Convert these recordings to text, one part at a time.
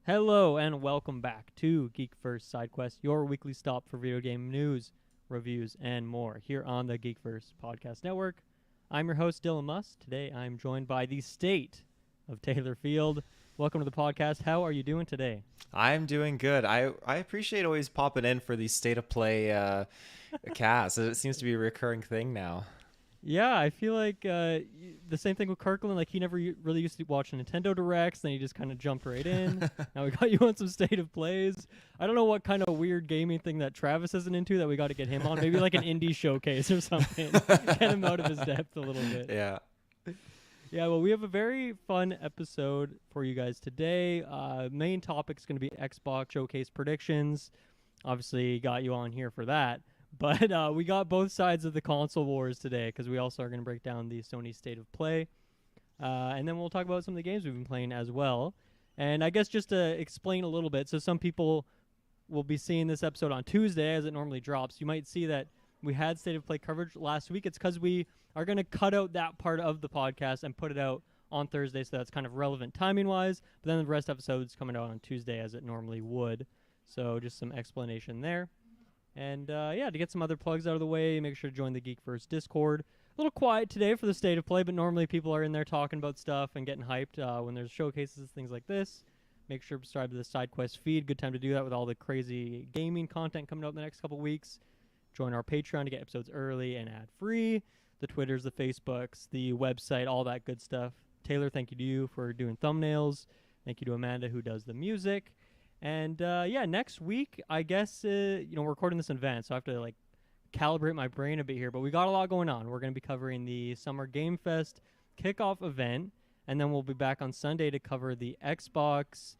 Hello and welcome back to GeekVerse Sidequest, your weekly stop for video game news, reviews, and more here on the GeekVerse Podcast Network. I'm your host, Dylan Musk. Today I'm joined by the state of Taylor Field. Welcome to the podcast. How are you doing today? I'm doing good. I appreciate always popping in for these state of play casts. It seems to be a recurring thing now. Yeah, I feel like the same thing with Kirkland. Like, he never really used to watch Nintendo Directs, then he just kind of jumped right in. Now we got you on some state of plays. I don't know what kind of weird gaming thing that Travis isn't into that we got to get him on. Maybe like an indie showcase or something. Get him out of his depth a little bit. Yeah. Yeah, well, we have a very fun episode for you guys today. Main topic's going to be Xbox Showcase predictions. Obviously, got you on here for that. But we got both sides of the console wars today because we also are going to break down the Sony State of Play. And then we'll talk about some of the games we've been playing as well. And I guess just to explain a little bit, so some people will be seeing this episode on Tuesday as it normally drops. You might see that we had State of Play coverage last week. It's because we are going to cut out that part of the podcast and put it out on Thursday, so that's kind of relevant timing-wise. But then the rest of episodes coming out on Tuesday as it normally would. So just some explanation there. And yeah, to get some other plugs out of the way, make sure to join the GeekVerse Discord. A little quiet today for the State of Play, but normally people are in there talking about stuff and getting hyped when there's showcases, things like this. Make sure to subscribe to the Sidequest feed. Good time to do that with all the crazy gaming content coming out in the next couple weeks. Join our Patreon to get episodes early and ad-free. The Twitters, the Facebooks, the website, all that good stuff. Taylor, thank you to you for doing thumbnails. Thank you to Amanda who does the music. And yeah, next week, I guess, we're recording this in advance, so I have to like calibrate my brain a bit here. But we got a lot going on. We're going to be covering the Summer Game Fest kickoff event, and then we'll be back on Sunday to cover the Xbox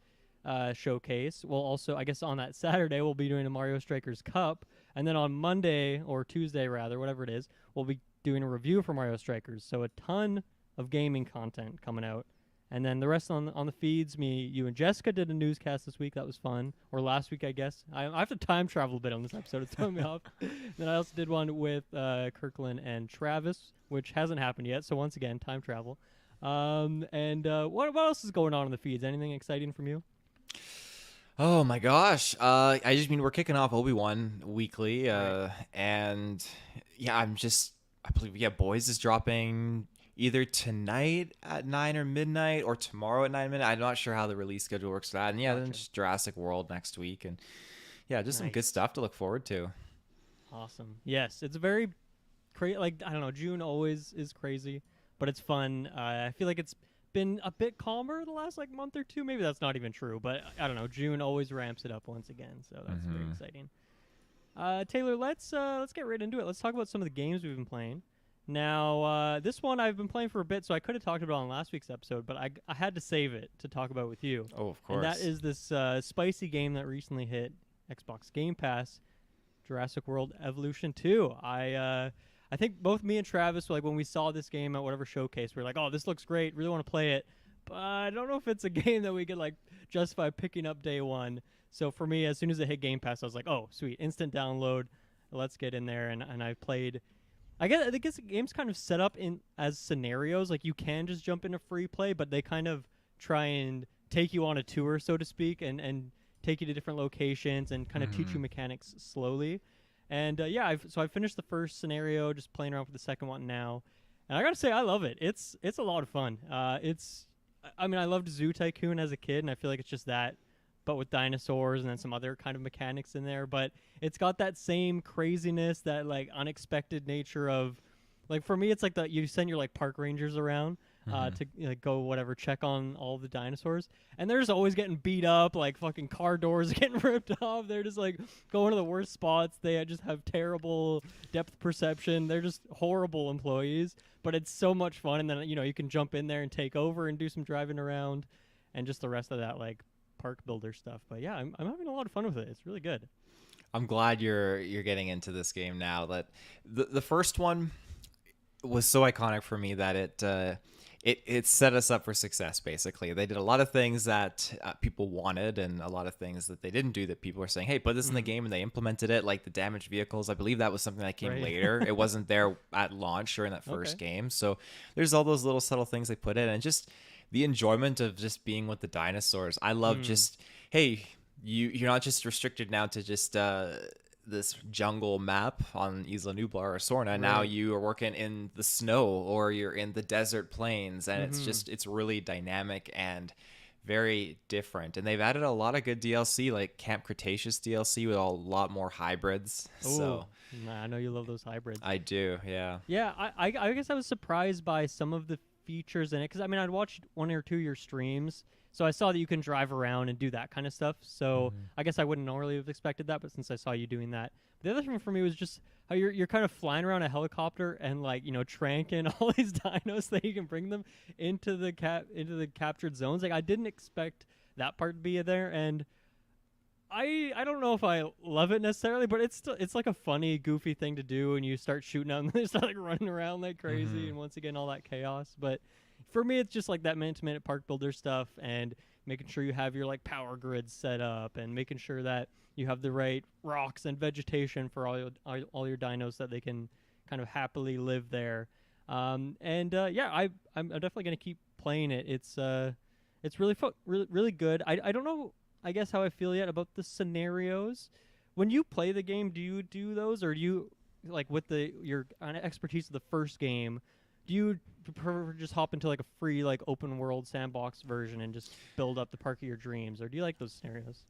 showcase. We'll also, I guess, on that Saturday, we'll be doing a Mario Strikers Cup, and then on Monday or Tuesday, rather, whatever it is, we'll be doing a review for Mario Strikers. So a ton of gaming content coming out. And then the rest on the feeds, you, and Jessica did a newscast this week. That was fun. Or last week, I guess. I have to time travel a bit on this episode. It's throwing me off. Then I also did one with Kirkland and Travis, which hasn't happened yet. So once again, time travel. And what else is going on in the feeds? Anything exciting from you? Oh my gosh. We're kicking off Obi-Wan weekly. And yeah, I believe Boys is dropping either tonight at 9 or midnight or tomorrow at 9 midnight. I'm not sure how the release schedule works for that. And yeah, then just Jurassic World next week. And yeah, just some good stuff to look forward to. Awesome. Yes, it's very crazy. Like, I don't know, June always is crazy, but it's fun. I feel like it's been a bit calmer the last like month or two. Maybe that's not even true, but I don't know. June always ramps it up once again, so that's very exciting. Taylor, let's get right into it. Let's talk about some of the games we've been playing. Now, this one I've been playing for a bit, so I could have talked about it on last week's episode, but I had to save it to talk about with you. Oh, of course. And that is this spicy game that recently hit Xbox Game Pass, Jurassic World Evolution 2. I think both me and Travis, like when we saw this game at whatever showcase, we were like, oh, this looks great, really want to play it, but I don't know if it's a game that we could like justify picking up day one. So for me, as soon as it hit Game Pass, I was like, oh, sweet, instant download, let's get in there, and I played. I guess the game's kind of set up in as scenarios. Like, you can just jump into free play, but they kind of try and take you on a tour, so to speak, and take you to different locations and kind of teach you mechanics slowly. And yeah, I finished the first scenario, just playing around with the second one now. And I gotta say, I love it. It's a lot of fun. I loved Zoo Tycoon as a kid, and I feel like it's just that, but with dinosaurs and then some other kind of mechanics in there. But it's got that same craziness, that like unexpected nature of, like, for me, it's like you send your like park rangers around to like go whatever, check on all the dinosaurs, and they're just always getting beat up, like fucking car doors getting ripped off. They're just like going to the worst spots. They just have terrible depth perception. They're just horrible employees, but it's so much fun. And then you can jump in there and take over and do some driving around, and just the rest of that like park builder stuff. But yeah, I'm having a lot of fun with it. It's really good. I'm glad you're getting into this game now. That the first one was so iconic for me that it set us up for success. Basically, they did a lot of things that people wanted, and a lot of things that they didn't do that people were saying, hey, put this in the game, and they implemented it. Like the damaged vehicles, I believe that was something that came later. It wasn't there at launch or in that first game. So there's all those little subtle things they put in, and just the enjoyment of just being with the dinosaurs. I love just, hey, you're not just restricted now to just this jungle map on Isla Nublar or Sorna. Right. Now you are working in the snow or you're in the desert plains, and it's really dynamic and very different. And they've added a lot of good DLC, like Camp Cretaceous DLC with a lot more hybrids. Ooh, so I know you love those hybrids. I do, yeah. Yeah, I guess I was surprised by some of the features in it, because I mean, I'd watched 1 or 2 of your streams, so I saw that you can drive around and do that kind of stuff. So I guess I wouldn't normally have expected that, but since I saw you doing that, the other thing for me was just how you're kind of flying around a helicopter and, like, you know, tranking all these dinos that you can bring them into the captured zones. Like, I didn't expect that part to be there, and I don't know if I love it necessarily, but it's like a funny, goofy thing to do, and you start shooting out and they start like running around like crazy, and once again all that chaos. But for me, it's just like that minute-to-minute park builder stuff, and making sure you have your like power grids set up, and making sure that you have the right rocks and vegetation for all your dinos, that they can kind of happily live there. I'm definitely gonna keep playing it. It's really really good. I don't know, I guess, how I feel yet about the scenarios. When you play the game, do you do those, or do you, like, with your expertise of the first game, do you prefer just hop into like a free, like, open world sandbox version and just build up the park of your dreams, or do you like those scenarios?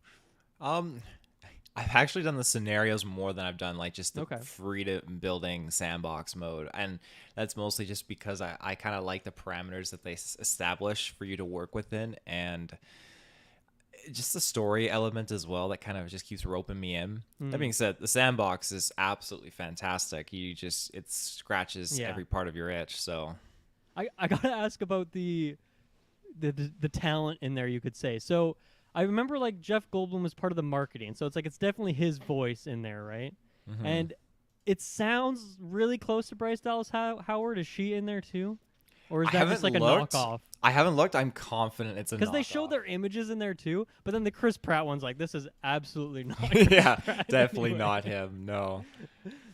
I've actually done the scenarios more than I've done like just the free to building sandbox mode, and that's mostly just because I kind of like the parameters that they establish for you to work within, and just the story element as well that kind of just keeps roping me in. That being said, the sandbox is absolutely fantastic. It scratches every part of your itch. So I gotta ask about the talent in there, you could say. So I remember, like, Jeff Goldblum was part of the marketing, so it's like it's definitely his voice in there, right? And it sounds really close to Bryce Dallas Howard. Is she in there too? Or is that just like a knockoff? I haven't looked. I'm confident it's a knockoff. Because they show their images in there too, but then the Chris Pratt one's like, this is absolutely not Pratt definitely anyway. not him, no.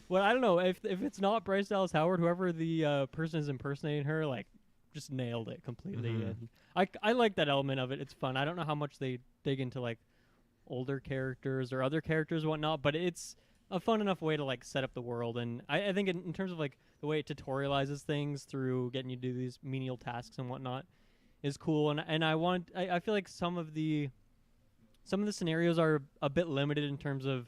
Well, I don't know. If it's not Bryce Dallas Howard, whoever the person is impersonating her, like, just nailed it completely. And I like that element of it. It's fun. I don't know how much they dig into, like, older characters or other characters and whatnot, but it's a fun enough way to, like, set up the world. And I think in terms of, like, the way it tutorializes things through getting you to do these menial tasks and whatnot is cool. And I feel like some of the scenarios are a bit limited in terms of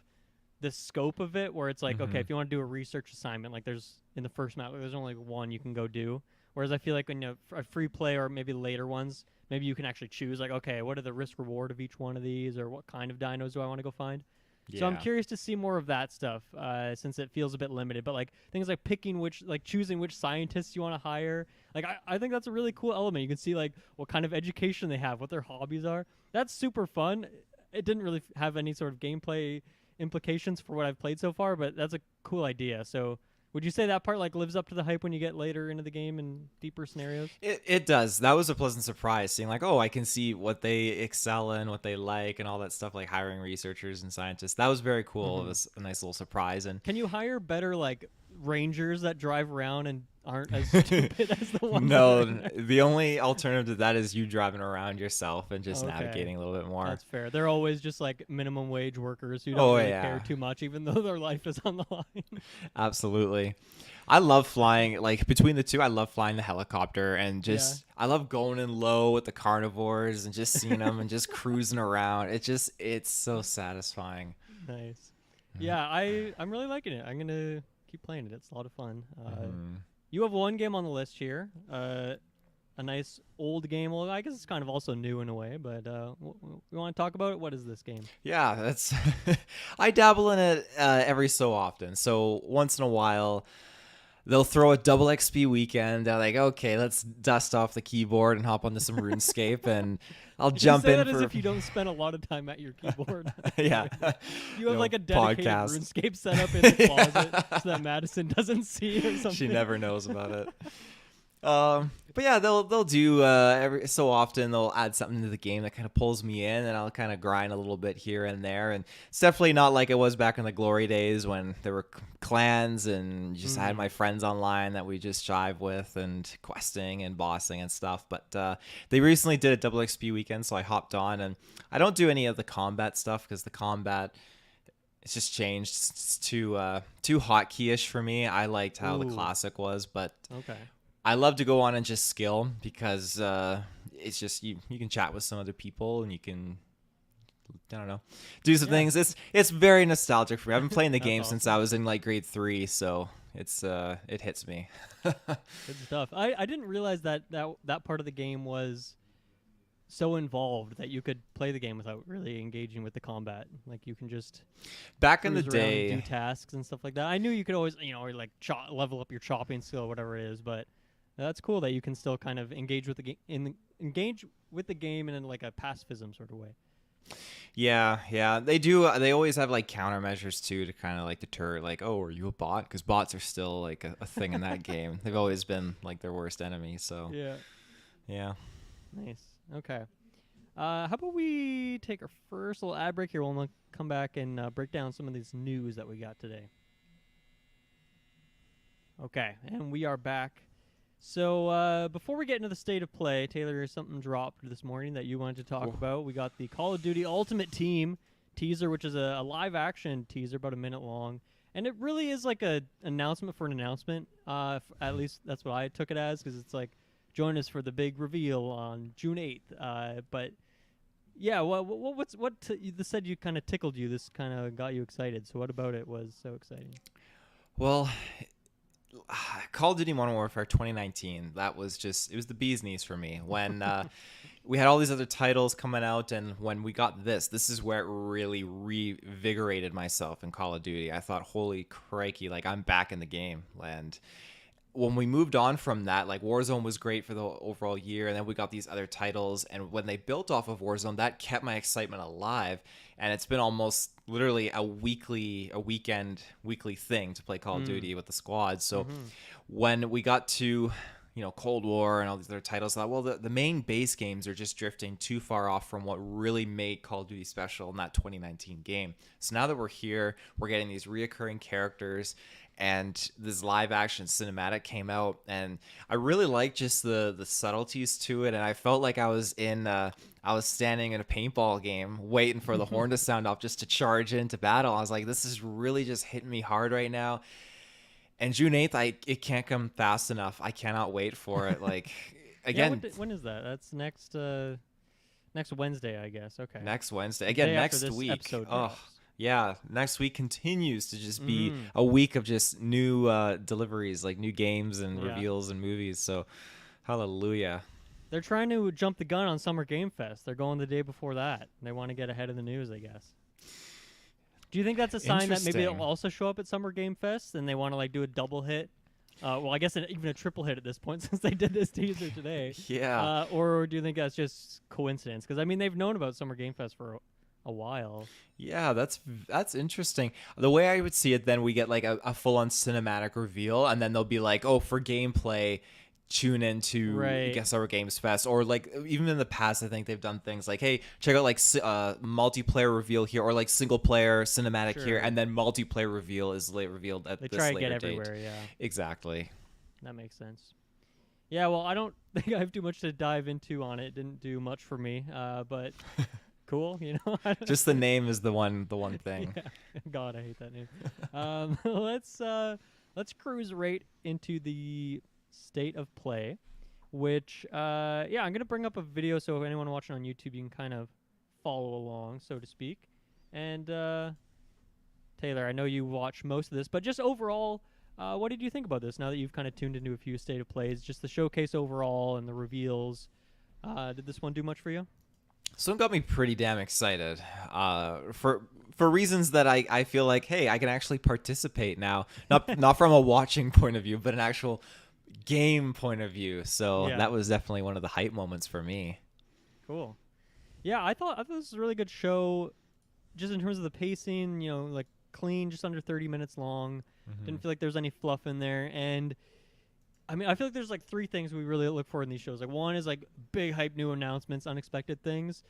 the scope of it, where it's like, okay, if you want to do a research assignment, like there's in the first map, there's only one you can go do. Whereas I feel like when a free play or maybe later ones, maybe you can actually choose, like, okay, what are the risk reward of each one of these, or what kind of dinos do I want to go find? So I'm curious to see more of that stuff, since it feels a bit limited. But, like, things like choosing which scientists you want to hire, like, I think that's a really cool element. You can see, like, what kind of education they have, what their hobbies are. That's super fun. It didn't really have any sort of gameplay implications for what I've played so far, but that's a cool idea. So would you say that part, like, lives up to the hype when you get later into the game and deeper scenarios? It does. That was a pleasant surprise, seeing, like, oh, I can see what they excel in, what they like, and all that stuff, like hiring researchers and scientists. That was very cool. It was a nice little surprise. And can you hire better, like, rangers that drive around and aren't as stupid as the ones? No, the only alternative to that is you driving around yourself and just navigating a little bit more. That's fair. They're always just like minimum wage workers who don't really care too much, even though their life is on the line. Absolutely. I love flying, like, between the two, I love flying the helicopter, and just I love going in low with the carnivores and just seeing them and just cruising around. It's so satisfying. Nice. Yeah, I'm really liking it. I'm gonna keep playing it. It's a lot of fun. You have one game on the list here, a nice old game. Well, I guess it's kind of also new in a way, but we want to talk about it? What is this game? Yeah, that's I dabble in it every so often. So once in a while, they'll throw a double XP weekend. They're like, okay, let's dust off the keyboard and hop onto some RuneScape, and I'll jump in. As if you don't spend a lot of time at your keyboard. Yeah, you have like a dedicated RuneScape set up in the closet so that Madison doesn't see or something. She never knows about it. But yeah, they'll do every so often they'll add something to the game that kind of pulls me in, and I'll kind of grind a little bit here and there. And it's definitely not like it was back in the glory days when there were clans and just had my friends online that we just jive with and questing and bossing and stuff. But they recently did a double XP weekend, so I hopped on, and I don't do any of the combat stuff because the combat, it's just changed. It's too hotkey-ish for me. I liked how the classic was, but okay. I love to go on and just skill because it's just you can chat with some other people and you can, I don't know, do some things. It's very nostalgic for me. I've been playing the game since I was in like grade 3, so it's it hits me. Good stuff. I didn't realize that part of the game was so involved that you could play the game without really engaging with the combat. Like you can just back in the cruise around day and do tasks and stuff like that. I knew you could always, like level up your chopping skill or whatever it is, but that's cool that you can still kind of engage with the game in like a pacifism sort of way. Yeah, they do. They always have like countermeasures too to kind of like deter, like, oh, are you a bot? Because bots are still like a thing in that game. They've always been like their worst enemy. So yeah. Nice. Okay. How about we take our first little ad break here? We'll come back and break down some of this news that we got today. Okay, and we are back. So before we get into the state of play, Taylor, something dropped this morning that you wanted to talk about. We got the Call of Duty Ultimate Team teaser, which is a live-action teaser, about a minute long. And it really is like an announcement for an announcement. At least that's what I took it as, because it's like, join us for the big reveal on June 8th. But yeah, this said you kind of tickled you. This kind of got you excited. So what about it was so exciting? Well, Call of Duty Modern Warfare 2019, it was the bee's knees for me. When we had all these other titles coming out, and when we got this is where it really revigorated myself in Call of Duty. I thought, holy crikey, like I'm back in the game. And when we moved on from that, like Warzone was great for the overall year, and then we got these other titles, and when they built off of Warzone, that kept my excitement alive. And it's been almost literally a weekly thing to play Call of Duty with the squad. So when we got to, Cold War and all these other titles, I thought, well, the main base games are just drifting too far off from what really made Call of Duty special in that 2019 game. So now that we're here, we're getting these reoccurring characters, and this live action cinematic came out, and I really liked just the subtleties to it. And I felt like I was standing in a paintball game waiting for the horn to sound off just to charge into battle. I was like, this is really just hitting me hard right now. And June 8th, it can't come fast enough. I cannot wait for it. Like, again, when is that? That's next Wednesday, I guess. Okay. Next Wednesday. Again, next week. Oh, yeah. Next week continues to just be a week of just new deliveries, like new games and reveals and movies. So, hallelujah. They're trying to jump the gun on Summer Game Fest. They're going the day before that. They want to get ahead of the news, I guess. Do you think that's a sign that maybe it'll also show up at Summer Game Fest and they want to like do a double hit? Well, I guess even a triple hit at this point since they did this teaser today. Yeah. Or do you think that's just coincidence? Because I mean, they've known about Summer Game Fest for a while. Yeah, that's interesting. The way I would see it, then we get like a full-on cinematic reveal, and then they'll be like, oh, for gameplay, tune into I guess our Games Fest. Or like even in the past, I think they've done things like, hey, check out like multiplayer reveal here, or like single player cinematic here, and then multiplayer reveal is revealed at this later date. They try to get everywhere. Yeah, exactly. That makes sense. Yeah, well, I don't think I have too much to dive into on it. It didn't do much for me, but cool, Just the name is the one thing. Yeah. God, I hate that name. Let's cruise right into the state of play, which I'm gonna bring up a video, so if anyone watching on YouTube, you can kind of follow along, so to speak. And Taylor, I know you watched most of this, but just overall, what did you think about this now that you've kind of tuned into a few state of plays, just the showcase overall and the reveals? Did this one do much for you? So it got me pretty damn excited for reasons that I feel like, hey, I can actually participate now, not from a watching point of view, but an actual game point of view. So that was definitely one of the hype moments for me. Cool. Yeah, I thought this was a really good show, just in terms of the pacing. Like clean, just under 30 minutes long. Didn't feel like there was any fluff in there, and I mean, I feel like there's like three things we really look for in these shows. Like one is like big hype new announcements, unexpected things.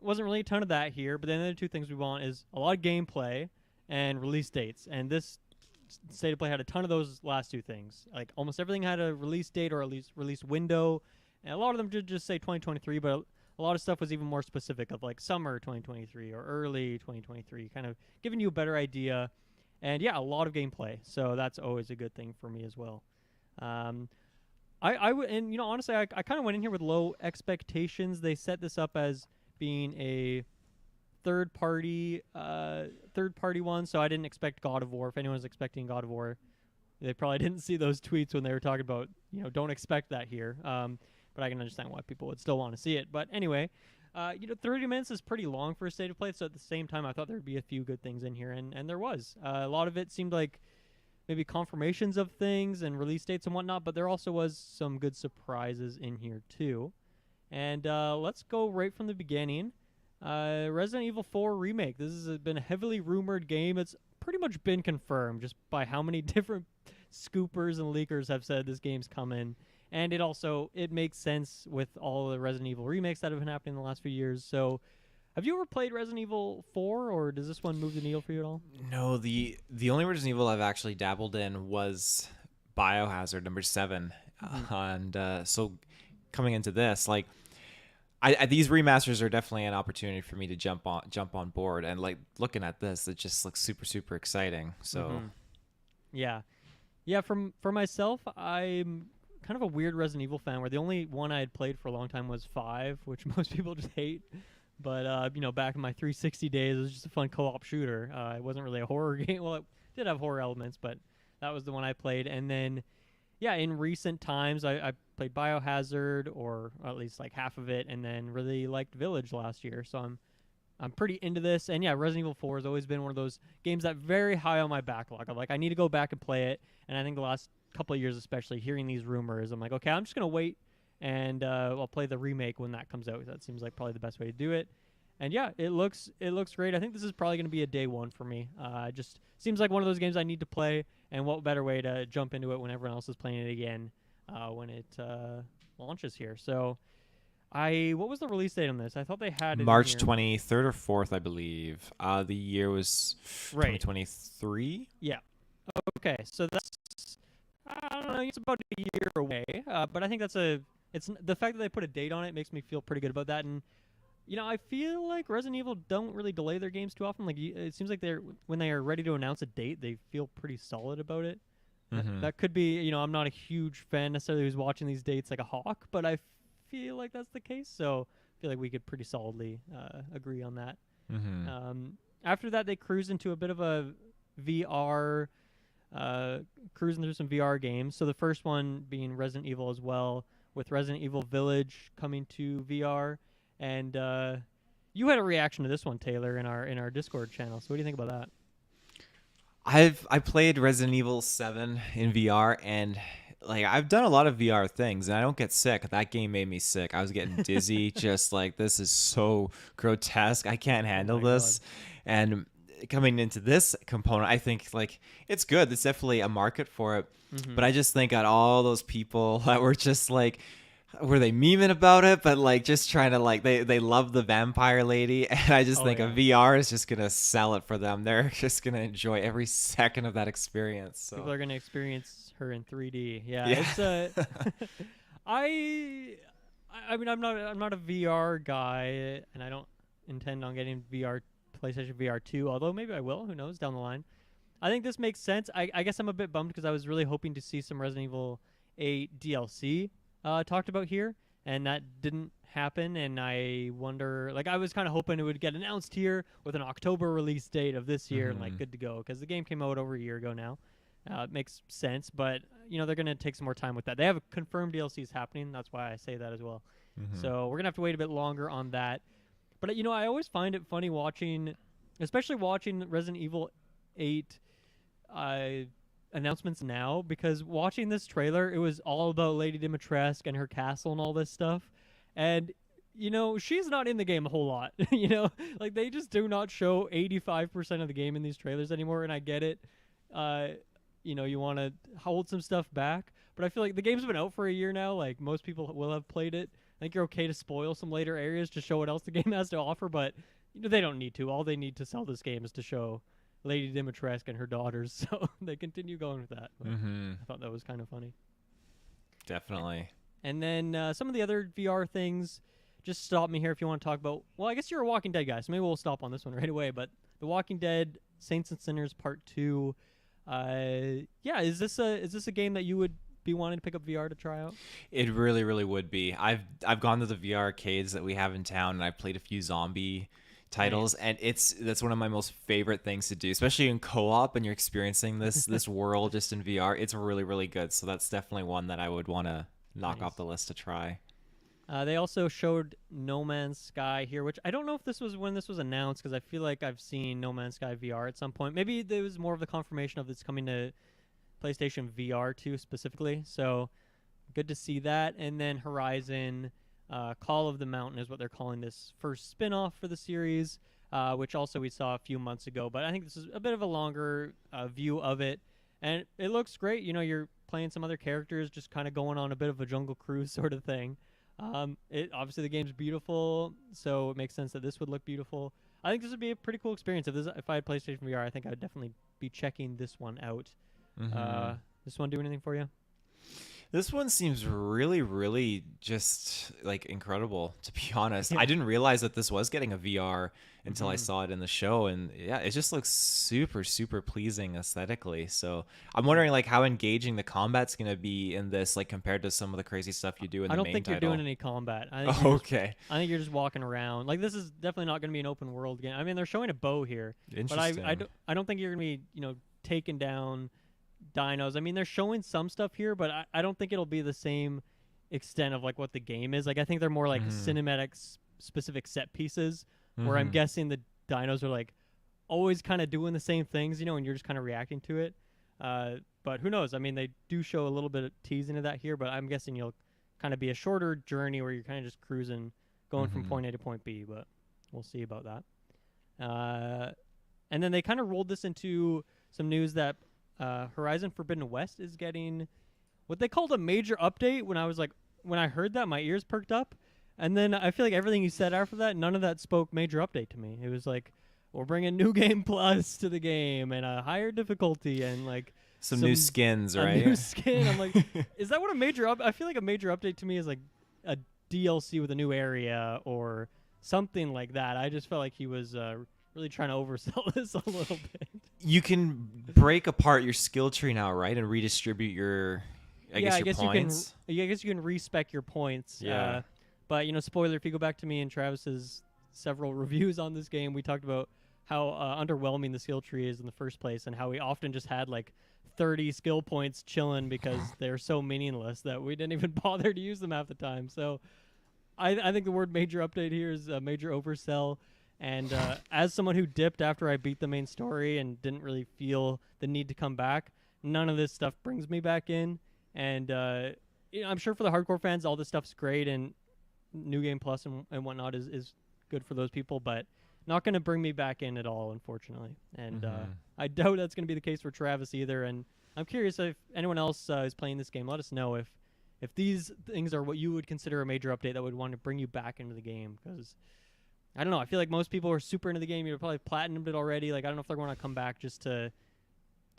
Wasn't really a ton of that here, but then the other two things we want is a lot of gameplay and release dates. And this State of Play had a ton of those last two things. Like almost everything had a release date or at least release window, and a lot of them did just say 2023, but a lot of stuff was even more specific of like summer 2023 or early 2023, kind of giving you a better idea. And yeah, a lot of gameplay, so that's always a good thing for me as well. I would, and honestly, I kind of went in here with low expectations. They set this up as being a third party one, so I didn't expect God of War. If anyone was expecting God of War, they probably didn't see those tweets when they were talking about don't expect that here. But I can understand why people would still want to see it. But anyway, 30 minutes is pretty long for a State of Play. So at the same time, I thought there'd be a few good things in here, and there was. A lot of it seemed like maybe confirmations of things and release dates and whatnot, but there also was some good surprises in here too. And let's go right from the beginning. Resident Evil 4 Remake. This has been a heavily rumored game. It's pretty much been confirmed just by how many different scoopers and leakers have said this game's coming. And it makes sense with all the Resident Evil remakes that have been happening in the last few years. So have you ever played Resident Evil 4, or does this one move the needle for you at all? No, the only Resident Evil I've actually dabbled in was Biohazard number 7. And so coming into this, like, these remasters are definitely an opportunity for me to jump on board, and like looking at this, it just looks super exciting. So yeah. For myself, I'm kind of a weird Resident Evil fan, where the only one I had played for a long time was 5, which most people just hate. But back in my 360 days, it was just a fun co-op shooter. It wasn't really a horror game. Well, it did have horror elements, but that was the one I played. And then in recent times, I played Biohazard, or at least like half of it, and then really liked Village last year. So I'm pretty into this. And yeah, Resident Evil 4 has always been one of those games that very high on my backlog. I'm like, I need to go back and play it. And I think the last couple of years, especially hearing these rumors, I'm like, okay, I'm just gonna wait, and I'll play the remake when that comes out. That seems like probably the best way to do it. And yeah, it looks great. I think this is probably gonna be a day one for me. Just seems like one of those games I need to play, and what better way to jump into it when everyone else is playing it again when it launches here. So what was the release date on this? I thought they had it March in here. 23rd or 4th, I believe. The year was 2023. Yeah. Okay, so that's, I don't know, it's about a year away. But I think it's the fact that they put a date on it makes me feel pretty good about that. And I feel like Resident Evil don't really delay their games too often. Like it seems like when they are ready to announce a date, they feel pretty solid about it. That could be, I'm not a huge fan necessarily who's watching these dates like a hawk, but I feel like that's the case. So I feel like we could pretty solidly agree on that. After that, they cruise into a bit of a VR, cruising through some VR games. So the first one being Resident Evil as well, with Resident Evil Village coming to VR. And you had a reaction to this one, Taylor, in our Discord channel. So what do you think about that? I played Resident Evil 7 in VR, and like I've done a lot of VR things, and I don't get sick. That game made me sick. I was getting dizzy, just like, this is so grotesque. I can't handle this. God. And coming into this component, I think like it's good. There's definitely a market for it. But I just think at all those people that were just like, were they memeing about it, but like just trying to like they love the vampire lady, and I just think a VR is just gonna sell it for them. They're just gonna enjoy every second of that experience. So people are gonna experience her in 3D. It's I mean I'm not a VR guy, and I don't intend on getting PlayStation VR 2, although maybe I will. Who knows down the line. I think this makes sense. I guess I'm a bit bummed because I was really hoping to see some Resident Evil 8 DLC talked about here, and that didn't happen. And I wonder, like, I was kind of hoping it would get announced here with an October release date of this year, and like good to go, because the game came out over a year ago now. It makes sense, but they're gonna take some more time with that. They have confirmed DLCs happening. That's why I say that as well. So we're gonna have to wait a bit longer on that. But I always find it funny especially watching Resident Evil 8 announcements now, because watching this trailer, it was all about Lady Dimitrescu and her castle and all this stuff, and she's not in the game a whole lot. Like, they just do not show 85% of the game in these trailers anymore, and I get it. You want to hold some stuff back, but I feel like the game's been out for a year now. Like most people will have played it. I think you're okay to spoil some later areas to show what else the game has to offer, but they don't need to. All they need to sell this game is to show Lady Dimitrescu and her daughters, so they continue going with that. I thought that was kind of funny. Definitely. And then some of the other VR things, just stop me here if you want to talk about. Well, I guess you're a Walking Dead guy, so maybe we'll stop on this one right away. But The Walking Dead Saints and Sinners Part 2. Is this a game that you would be wanting to pick up VR to try out? It really, really would be. I've gone to the VR arcades that we have in town, and I played a few zombie titles, and that's one of my most favorite things to do, especially in co-op, and you're experiencing this world just in VR. It's really, really good. So that's definitely one that I would want to knock off the list to try. They also showed No Man's Sky here, which I don't know if this was when this was announced, because I feel like I've seen No Man's Sky VR at some point. Maybe there was more of the confirmation of it's coming to PlayStation VR 2 specifically. So good to see that. And then Horizon Call of the Mountain is what they're calling this first spin-off for the series, which also we saw a few months ago. But I think this is a bit of a longer view of it. And it looks great. You're playing some other characters, just kind of going on a bit of a jungle cruise sort of thing. Obviously the game's beautiful, so it makes sense that this would look beautiful. I think this would be a pretty cool experience. If I had PlayStation VR, I think I would definitely be checking this one out. This one do anything for you? This one seems really, really just like incredible, to be honest. I didn't realize that this was getting a VR until I saw it in the show, and yeah, it just looks super, super pleasing aesthetically. So I'm wondering like how engaging the combat's gonna be in this, like compared to some of the crazy stuff you do in the main title. I don't think you're doing any combat. I think I think you're just walking around. Like this is definitely not gonna be an open world game. I mean, they're showing a bow here, but I don't think you're gonna be taking down dinos. I mean, they're showing some stuff here, but I don't think it'll be the same extent of like what the game is. Like I think they're more like cinematic specific set pieces where I'm guessing the dinos are like always kind of doing the same things, and you're just kind of reacting to it. But who knows? I mean, they do show a little bit of teasing of that here, but I'm guessing you'll kind of be a shorter journey where you're kind of just cruising, going from point A to point B, but we'll see about that. And then they kind of rolled this into some news that Horizon Forbidden West is getting what they called a major update. When I heard that, my ears perked up. And then I feel like everything you said after that, none of that spoke major update to me. It was like, we're bringing New Game Plus to the game and a higher difficulty and like some new skins, right? A new skin. I'm like, is that what a major I feel like a major update to me is like a DLC with a new area or something like that. I just felt like he was really trying to oversell this a little bit. You can break apart your skill tree now, right, and redistribute your points. I guess you can respec your points. Yeah. But spoiler, if you go back to me and Travis's several reviews on this game, we talked about how underwhelming the skill tree is in the first place, and how we often just had like 30 skill points chilling because they're so meaningless that we didn't even bother to use them half the time. So I think the word major update here is a major oversell. And as someone who dipped after I beat the main story and didn't really feel the need to come back, none of this stuff brings me back in. And I'm sure for the hardcore fans, all this stuff's great, and New Game Plus and whatnot is good for those people, but not going to bring me back in at all, unfortunately. And I doubt that's going to be the case for Travis either. And I'm curious if anyone else is playing this game. Let us know if these things are what you would consider a major update that would want to bring you back into the game, because I don't know. I feel like most people are super into the game. You've probably platinumed it already. Like, I don't know if they're going to come back just to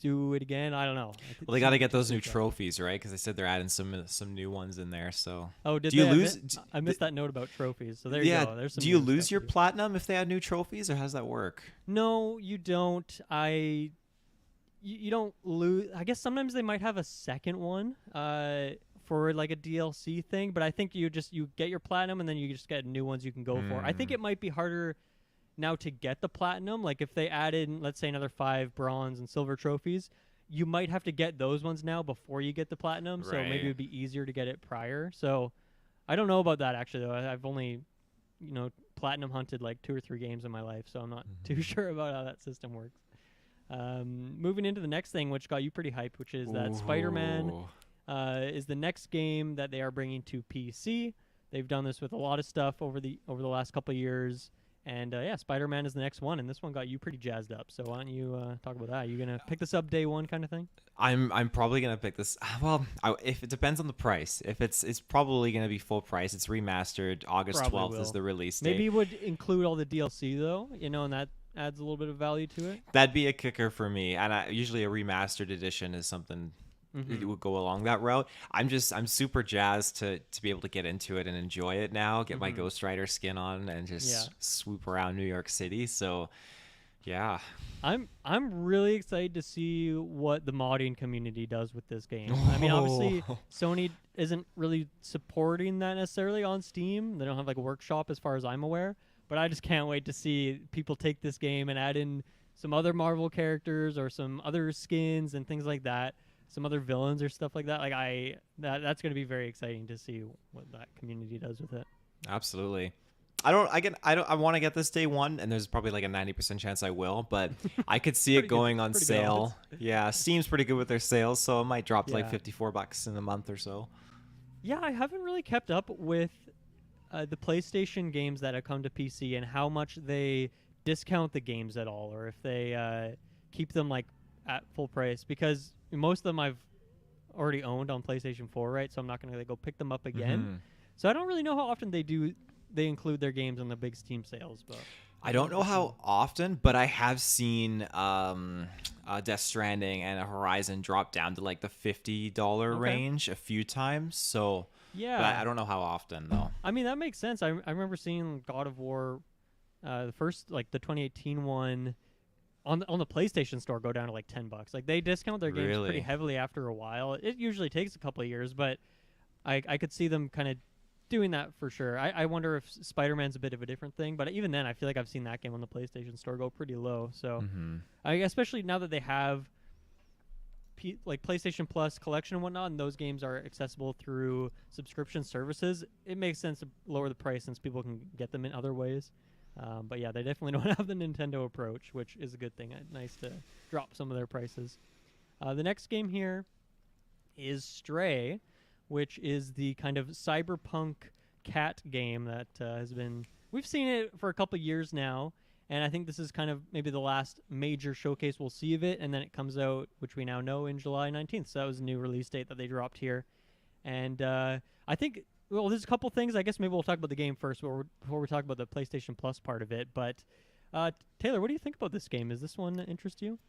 do it again. I don't know. Well, they got to get those new trophies, right? Because they said they're adding some new ones in there. So, did you lose? I missed that note about trophies. So there you go. There's some. Do you lose your platinum if they add new trophies, or how does that work? No, you don't. You don't lose. I guess sometimes they might have a second one. For like a DLC thing, but I think you get your platinum and then you just get new ones you can go for. I think it might be harder now to get the platinum. Like if they added, let's say, another 5 bronze and silver trophies, you might have to get those ones now before you get the platinum. Right. So maybe it would be easier to get it prior. So I don't know about that actually though. I've only, platinum hunted like 2 or 3 games in my life, so I'm not too sure about how that system works. Moving into the next thing, which got you pretty hyped, which is that Spider-Man is the next game that they are bringing to PC. They've done this with a lot of stuff over the last couple of years, And yeah, Spider-Man is the next one, and this one got you pretty jazzed up. So why don't you talk about that? You gonna pick this up day one kind of thing? I'm probably gonna pick this. Well, if it depends on the price. If it's probably gonna be full price. It's remastered. August Probably 12th will. is the release date. Maybe you would include all the DLC though, and that adds a little bit of value to it. That'd be a kicker for me. And usually a remastered edition is something it would go along that route. I'm super jazzed to be able to get into it and enjoy it now. Get my Ghost Rider skin on and just swoop around New York City. So, yeah. I'm really excited to see what the modding community does with this game. I mean, obviously Sony isn't really supporting that necessarily on Steam. They don't have like a workshop as far as I'm aware. But I just can't wait to see people take this game and add in some other Marvel characters or some other skins and things like that. Some other villains or stuff like that. That's going to be very exciting to see what that community does with it. Absolutely. I want to get this day one, and there's probably like a 90% chance I will, but I could see it going on sale. Yeah, Steam's pretty good with their sales, so it might drop to like $54 in a month or so. Yeah, I haven't really kept up with the PlayStation games that have come to PC and how much they discount the games at all, or if they keep them like at full price, because most of them I've already owned on PlayStation 4, right? So I'm not going to go pick them up again. So I don't really know how often they include their games on the big Steam sales. But I don't know how often, but I have seen Death Stranding and Horizon drop down to like the $50 range a few times. So yeah, but I don't know how often though. I mean, that makes sense. I remember seeing God of War, the first, like the 2018 one, on the PlayStation Store go down to like $10. Like they discount their games pretty heavily after a while. It usually takes a couple of years, but I could see them kind of doing that for sure. I wonder if Spider-Man's a bit of a different thing, but even then, I feel like I've seen that game on the PlayStation Store go pretty low. So, especially now that they have like PlayStation Plus collection and whatnot, and those games are accessible through subscription services, it makes sense to lower the price since people can get them in other ways. But yeah, they definitely don't have the Nintendo approach, which is a good thing. Nice to drop some of their prices. The next game here is Stray, which is the kind of cyberpunk cat game that has been... We've seen it for a couple years now, and I think this is kind of maybe the last major showcase we'll see of it, and then it comes out, which we now know, in July 19th. So that was a new release date that they dropped here. And I think... Well, there's a couple things. I guess maybe we'll talk about the game first before we talk about the PlayStation Plus part of it. But Taylor, what do you think about this game? Is this one interest you?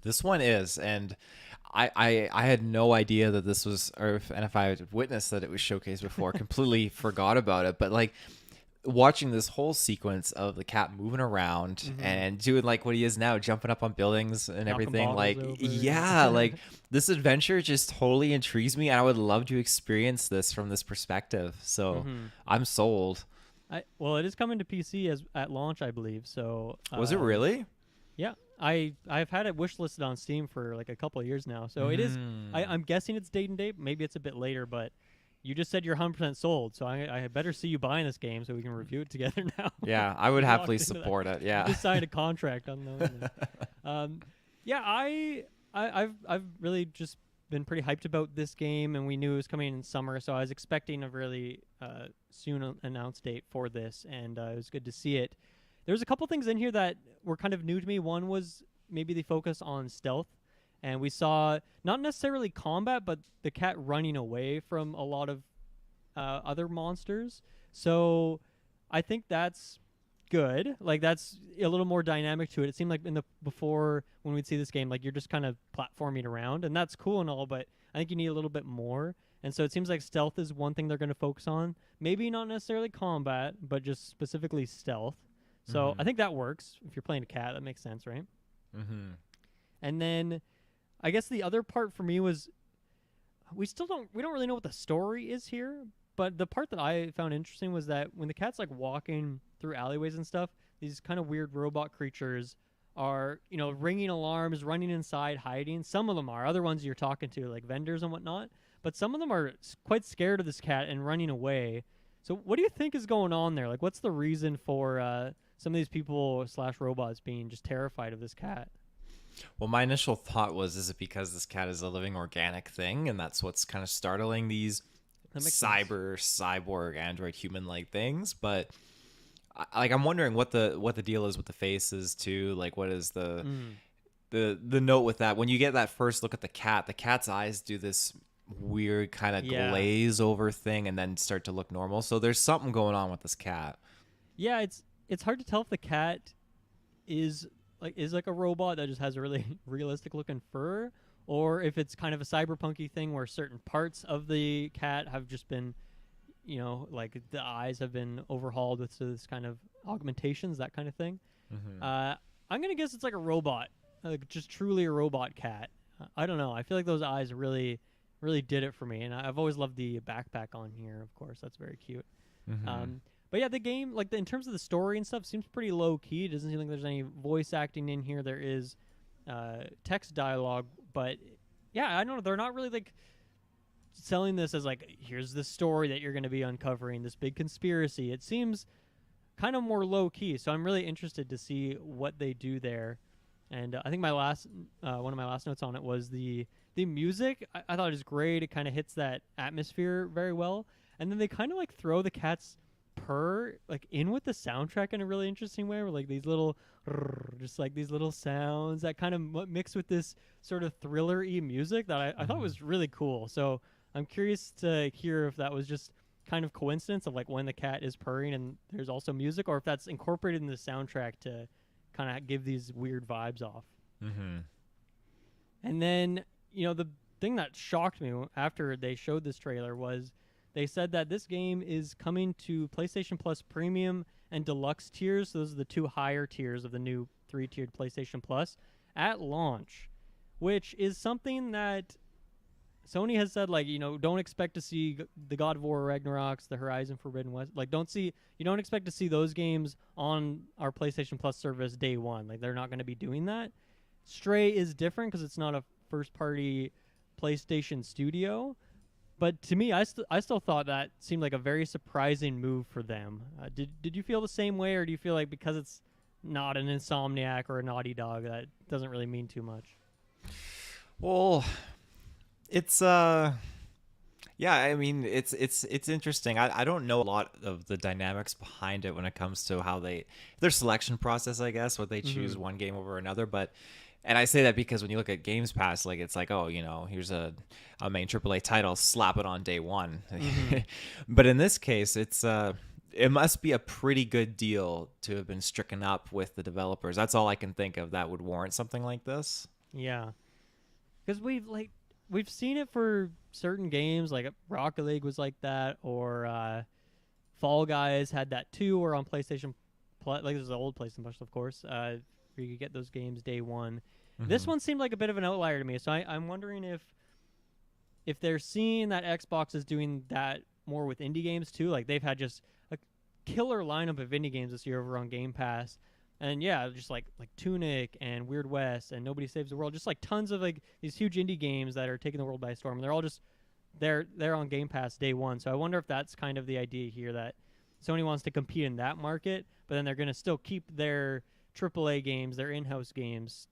This one is, and I had no idea that this was, and if I had witnessed that it was showcased before, completely forgot about it. But like watching this whole sequence of the cat moving around and doing like what he is now, jumping up on buildings and everything, like like this adventure just totally intrigues me, and I would love to experience this from this perspective. So I'm sold. Well, it is coming to PC at launch, I believe. So was it really? Yeah, I've had it wishlisted on Steam for like a couple of years now. So it is. I'm guessing it's date and date. Maybe it's a bit later, but you just said you're 100% sold, so I better see you buying this game so we can review it together now. Yeah, I would happily support it. Yeah, you just signed a contract on those. Yeah, I've really just been pretty hyped about this game, and we knew it was coming in summer, so I was expecting a really soon announced date for this, and it was good to see it. There's a couple things in here that were kind of new to me. One was maybe the focus on stealth. And we saw not necessarily combat, but the cat running away from a lot of other monsters. So I think that's good. Like that's a little more dynamic to it. It seemed like before when we'd see this game, like you're just kind of platforming around, and that's cool and all, but I think you need a little bit more. And so it seems like stealth is one thing they're going to focus on. Maybe not necessarily combat, but just specifically stealth. So I think that works. If you're playing a cat, that makes sense, right? And then I guess the other part for me was we don't really know what the story is here, but the part that I found interesting was that when the cat's like walking through alleyways and stuff, these kind of weird robot creatures are, ringing alarms, running inside, hiding. Some of them are. Other ones you're talking to, like vendors and whatnot. But some of them are quite scared of this cat and running away. So what do you think is going on there? Like, what's the reason for some of these people / robots being just terrified of this cat? Well, my initial thought was, is it because this cat is a living organic thing, and that's what's kind of startling these cyborg, android, human-like things? But I'm wondering what the deal is with the faces too. Like, what is Mm. the note with that? When you get that first look at the cat's eyes do this weird kind of Yeah. glaze over thing and then start to look normal. So there's something going on with this cat. Yeah, it's hard to tell if the cat is like a robot that just has a really realistic looking fur, or if it's kind of a cyberpunky thing where certain parts of the cat have just been, like the eyes have been overhauled with this kind of augmentations, that kind of thing. Mm-hmm. I'm gonna guess it's like a robot, like just truly a robot cat. I don't know. I feel like those eyes really did it for me, and I've always loved the backpack on here. Of course, that's very cute. Mm-hmm. But yeah, the game, like in terms of the story and stuff, seems pretty low key. It doesn't seem like there's any voice acting in here. There is text dialogue, but yeah, I don't know. They're not really like selling this as like, here's the story that you're going to be uncovering, this big conspiracy. It seems kind of more low key. So I'm really interested to see what they do there. And I think my last one of my last notes on it was the music. I thought it was great. It kind of hits that atmosphere very well. And then they kind of like throw the cat's purr like in with the soundtrack in a really interesting way, where like these little just like these little sounds that kind of mix with this sort of thriller-y music that I thought was really cool. So I'm curious to hear if that was just kind of coincidence of like when the cat is purring and there's also music, or if that's incorporated in the soundtrack to kind of give these weird vibes off. Mm-hmm. And then, the thing that shocked me after they showed this trailer was they said that this game is coming to PlayStation Plus Premium and Deluxe tiers. So those are the two higher tiers of the new 3-tiered PlayStation Plus at launch, which is something that Sony has said, like, don't expect to see the God of War Ragnaroks, the Horizon Forbidden West. Like, you don't expect to see those games on our PlayStation Plus service day one. Like, they're not going to be doing that. Stray is different because it's not a first-party PlayStation studio. But to me, I still thought that seemed like a very surprising move for them. Did you feel the same way, or do you feel like because it's not an Insomniac or a Naughty Dog, that doesn't really mean too much? Well, it's yeah, I mean it's interesting. I don't know a lot of the dynamics behind it when it comes to how their selection process, I guess, what they choose one game over another, but and I say that because when you look at Games Pass, like it's like, oh, here's a main AAA title, slap it on day one. But in this case, it must be a pretty good deal to have been stricken up with the developers. That's all I can think of that would warrant something like this. Yeah, because we've seen it for certain games, like Rocket League was like that, or Fall Guys had that too, or on PlayStation Plus, like this is the old PlayStation Plus, of course, where you could get those games day one. This one seemed like a bit of an outlier to me, so I'm wondering if they're seeing that Xbox is doing that more with indie games too. Like they've had just a killer lineup of indie games this year over on Game Pass, and yeah, just like Tunic and Weird West and Nobody Saves the World, just like tons of like these huge indie games that are taking the world by storm. And they're all just they're on Game Pass day one. So I wonder if that's kind of the idea here, that Sony wants to compete in that market, but then they're going to still keep their AAA games, their in-house games,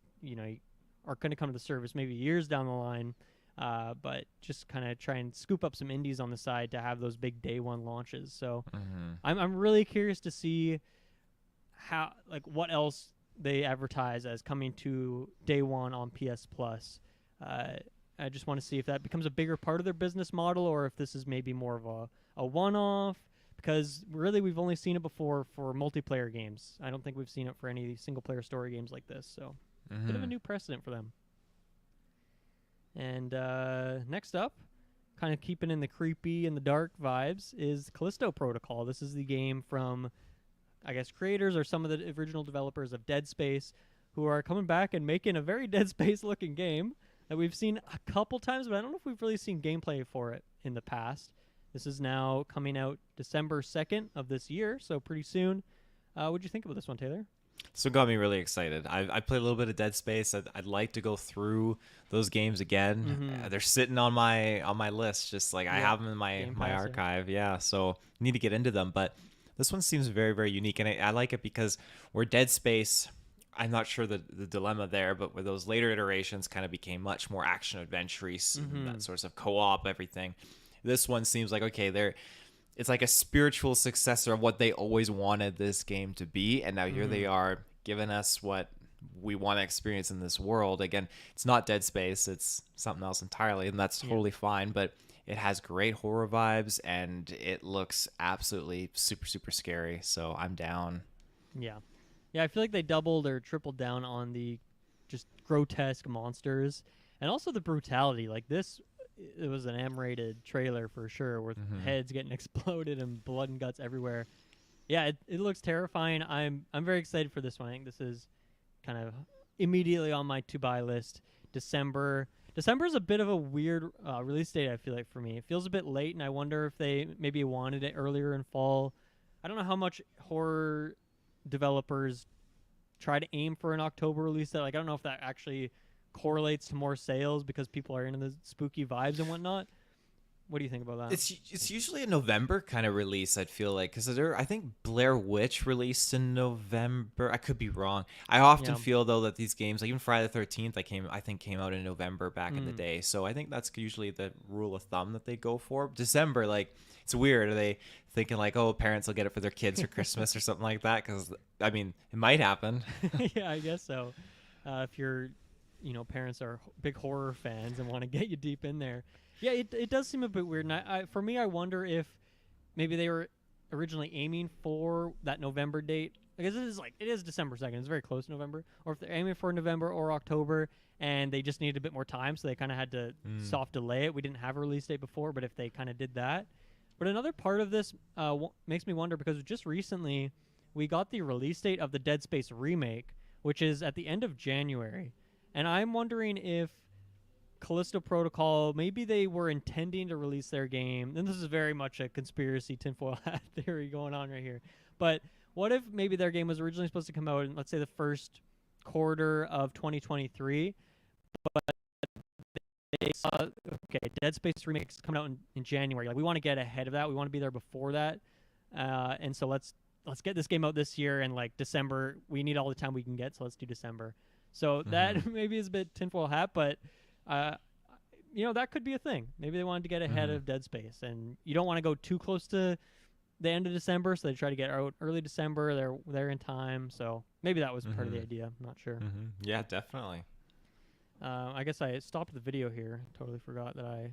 are going to come to the service maybe years down the line, but just kind of try and scoop up some indies on the side to have those big day one launches. So I'm really curious to see how, like, what else they advertise as coming to day one on PS Plus. I just want to see if that becomes a bigger part of their business model, or if this is maybe more of a one-off, because really we've only seen it before for multiplayer games. I don't think we've seen it for any single-player story games like this, so bit of a new precedent for them. And next up, kind of keeping in the creepy and the dark vibes, is Callisto Protocol. This is the game from, I guess, creators or some of the original developers of Dead Space, who are coming back and making a very Dead Space-looking game that we've seen a couple times, but I don't know if we've really seen gameplay for it in the past. This is now coming out December 2nd of this year, so pretty soon. What'd you think about this one, Taylor? So it got me really excited. I played a little bit of Dead Space. I'd like to go through those games again. They're sitting on my list, just like I have them in my archive. Yeah, so need to get into them. But this one seems very, very unique, and I like it because where Dead Space, I'm not sure the dilemma there, but where those later iterations kind of became much more action adventure-y, that sort of co-op, everything. This one seems like, okay, it's like a spiritual successor of what they always wanted this game to be, and now here they are giving us what we want to experience in this world. Again, it's not Dead Space, it's something else entirely, and that's totally fine, but it has great horror vibes and it looks absolutely super super scary, so I'm down. Yeah. Yeah, I feel like they doubled or tripled down on the just grotesque monsters and also the brutality. Like this, it was an M-rated trailer for sure, with heads getting exploded and blood and guts everywhere. Yeah, it looks terrifying. I'm very excited for this one. I think this is kind of immediately on my to-buy list. December is a bit of a weird release date, I feel like, for me. It feels a bit late, and I wonder if they maybe wanted it earlier in fall. I don't know how much horror developers try to aim for an October release date. Like, I don't know if that actually correlates to more sales because people are into the spooky vibes and whatnot. What do you think about that? It's usually a November kind of release, I'd feel like, because I think Blair Witch released in November. I could be wrong. I often feel though that these games, like even Friday the 13th, I think came out in November back in the day. So I think that's usually the rule of thumb that they go for. December, like, it's weird. Are they thinking like, oh, parents will get it for their kids for Christmas or something like that? Because I mean, it might happen. Yeah, I guess so. If your, parents are big horror fans and want to get you deep in there. Yeah, it does seem a bit weird. And for me, I wonder if maybe they were originally aiming for that November date. Because it is December 2nd. It's very close to November. Or if they're aiming for November or October and they just needed a bit more time, so they kind of had to soft delay it. We didn't have a release date before, but if they kind of did that. But another part of this makes me wonder, because just recently we got the release date of the Dead Space remake, which is at the end of January. And I'm wondering if Callisto Protocol, maybe they were intending to release their game, and this is very much a conspiracy tinfoil hat theory going on right here, but what if maybe their game was originally supposed to come out in, let's say, the first quarter of 2023, but they saw, okay, Dead Space Remake's coming out in January. Like, we want to get ahead of that. We want to be there before that, and so let's get this game out this year, and like December, we need all the time we can get, so let's do December. So that maybe is a bit tinfoil hat, but that could be a thing. Maybe they wanted to get ahead of Dead Space, and you don't want to go too close to the end of December, so they try to get out early December. They're in time, so maybe that was part of the idea. I'm not sure. Yeah, definitely. I guess I stopped the video here. Totally forgot that I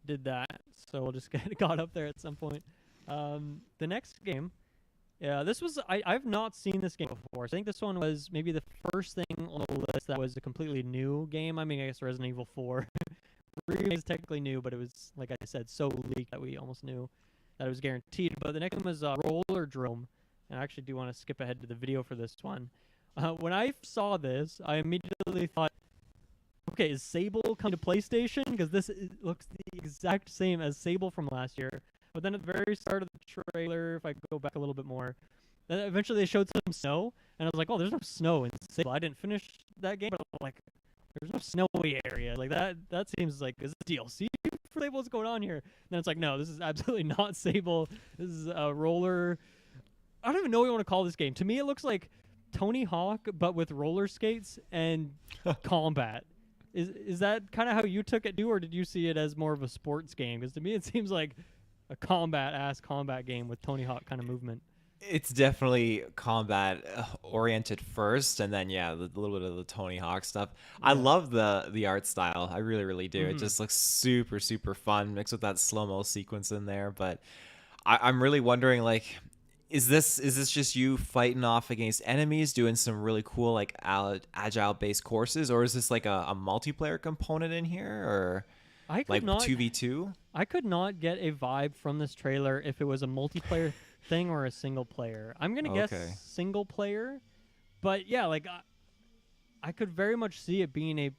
did that, so we'll just get got up there at some point. The next game. Yeah, this was I've not seen this game before. So I think this one was maybe the first thing on the list that was a completely new game. I mean, I guess Resident Evil 4 remake is technically new, but it was, like I said, so leaked that we almost knew that it was guaranteed. But the next one was Roller Drome, and I actually do want to skip ahead to the video for this one. When I saw this, I immediately thought, okay, is Sable coming to PlayStation? Because this looks the exact same as Sable from last year. But then at the very start of the trailer, if I go back a little bit more, then eventually they showed some snow, and I was like, oh, there's no snow in Sable. I didn't finish that game, but I'm like, there's no snowy area. Like, that seems like, is this DLC for Sable? What's going on here? And then it's like, no, this is absolutely not Sable. This is a roller. I don't even know what you want to call this game. To me, it looks like Tony Hawk, but with roller skates and combat. Is that kind of how you took it, too, or did you see it as more of a sports game? Because to me, it seems like a combat game with Tony Hawk kind of movement. It's definitely combat oriented first, and then a little bit of the Tony Hawk stuff. Yeah. I love the art style. I really, really do. It just looks super, super fun, mixed with that slow-mo sequence in there. But I'm really wondering, like, is this just you fighting off against enemies, doing some really cool like agile based courses, or is this like a multiplayer component in here, or like 2v2? I could not get a vibe from this trailer if it was a multiplayer thing or a single player. I'm gonna guess single player, but yeah, like I could very much see it being a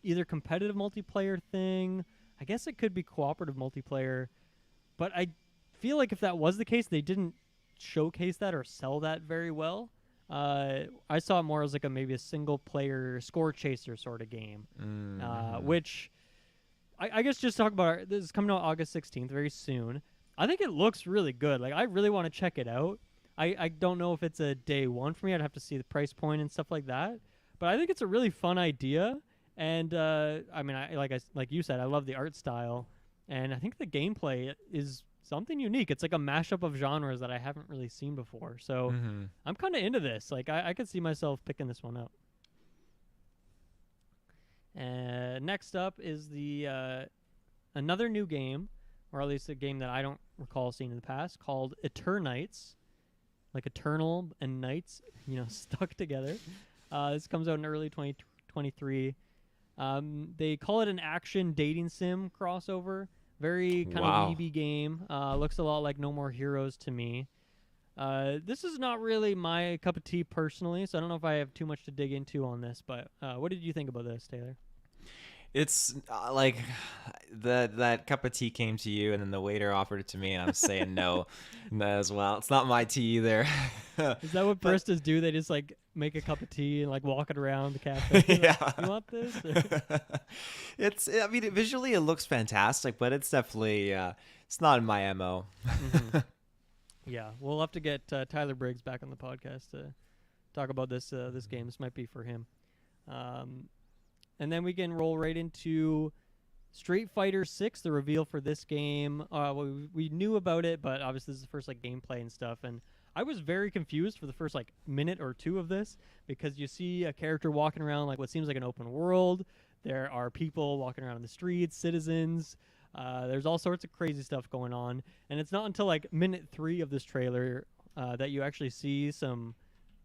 either competitive multiplayer thing. I guess it could be cooperative multiplayer, but I feel like if that was the case, they didn't showcase that or sell that very well. I saw it more as like maybe a single player score chaser sort of game, which I guess just talk about. This is coming out August 16th, very soon. I think it looks really good. Like, I really want to check it out. I don't know if it's a day one for me. I'd have to see the price point and stuff like that. But I think it's a really fun idea. And I mean, like you said, I love the art style, and I think the gameplay is something unique. It's like a mashup of genres that I haven't really seen before. So I'm kind of into this. Like I could see myself picking this one up. Next up is the another new game, or at least a game that I don't recall seeing in the past, called Eternights, like eternal and nights, stuck together. This comes out in early 2023. They call it an action dating sim crossover. Very kind of weeby game. Looks a lot like No More Heroes to me. This is not really my cup of tea personally, so I don't know if I have too much to dig into on this, but what did you think about this, Taylor? It's like that cup of tea came to you, and then the waiter offered it to me, and I'm saying no as well. It's not my tea either. Is that what baristas do? They just like make a cup of tea and like walk it around the cafe. Yeah. Like, you want this? I mean, visually it looks fantastic, but it's definitely it's not in my MO. Yeah, we'll have to get Tyler Briggs back on the podcast to talk about this game. This might be for him. And then we can roll right into Street Fighter 6, the reveal for this game. We knew about it, but obviously this is the first like gameplay and stuff. And I was very confused for the first like minute or two of this, because you see a character walking around like what seems like an open world. There are people walking around in the streets, citizens. There's all sorts of crazy stuff going on. And it's not until like minute 3 of this trailer that you actually see some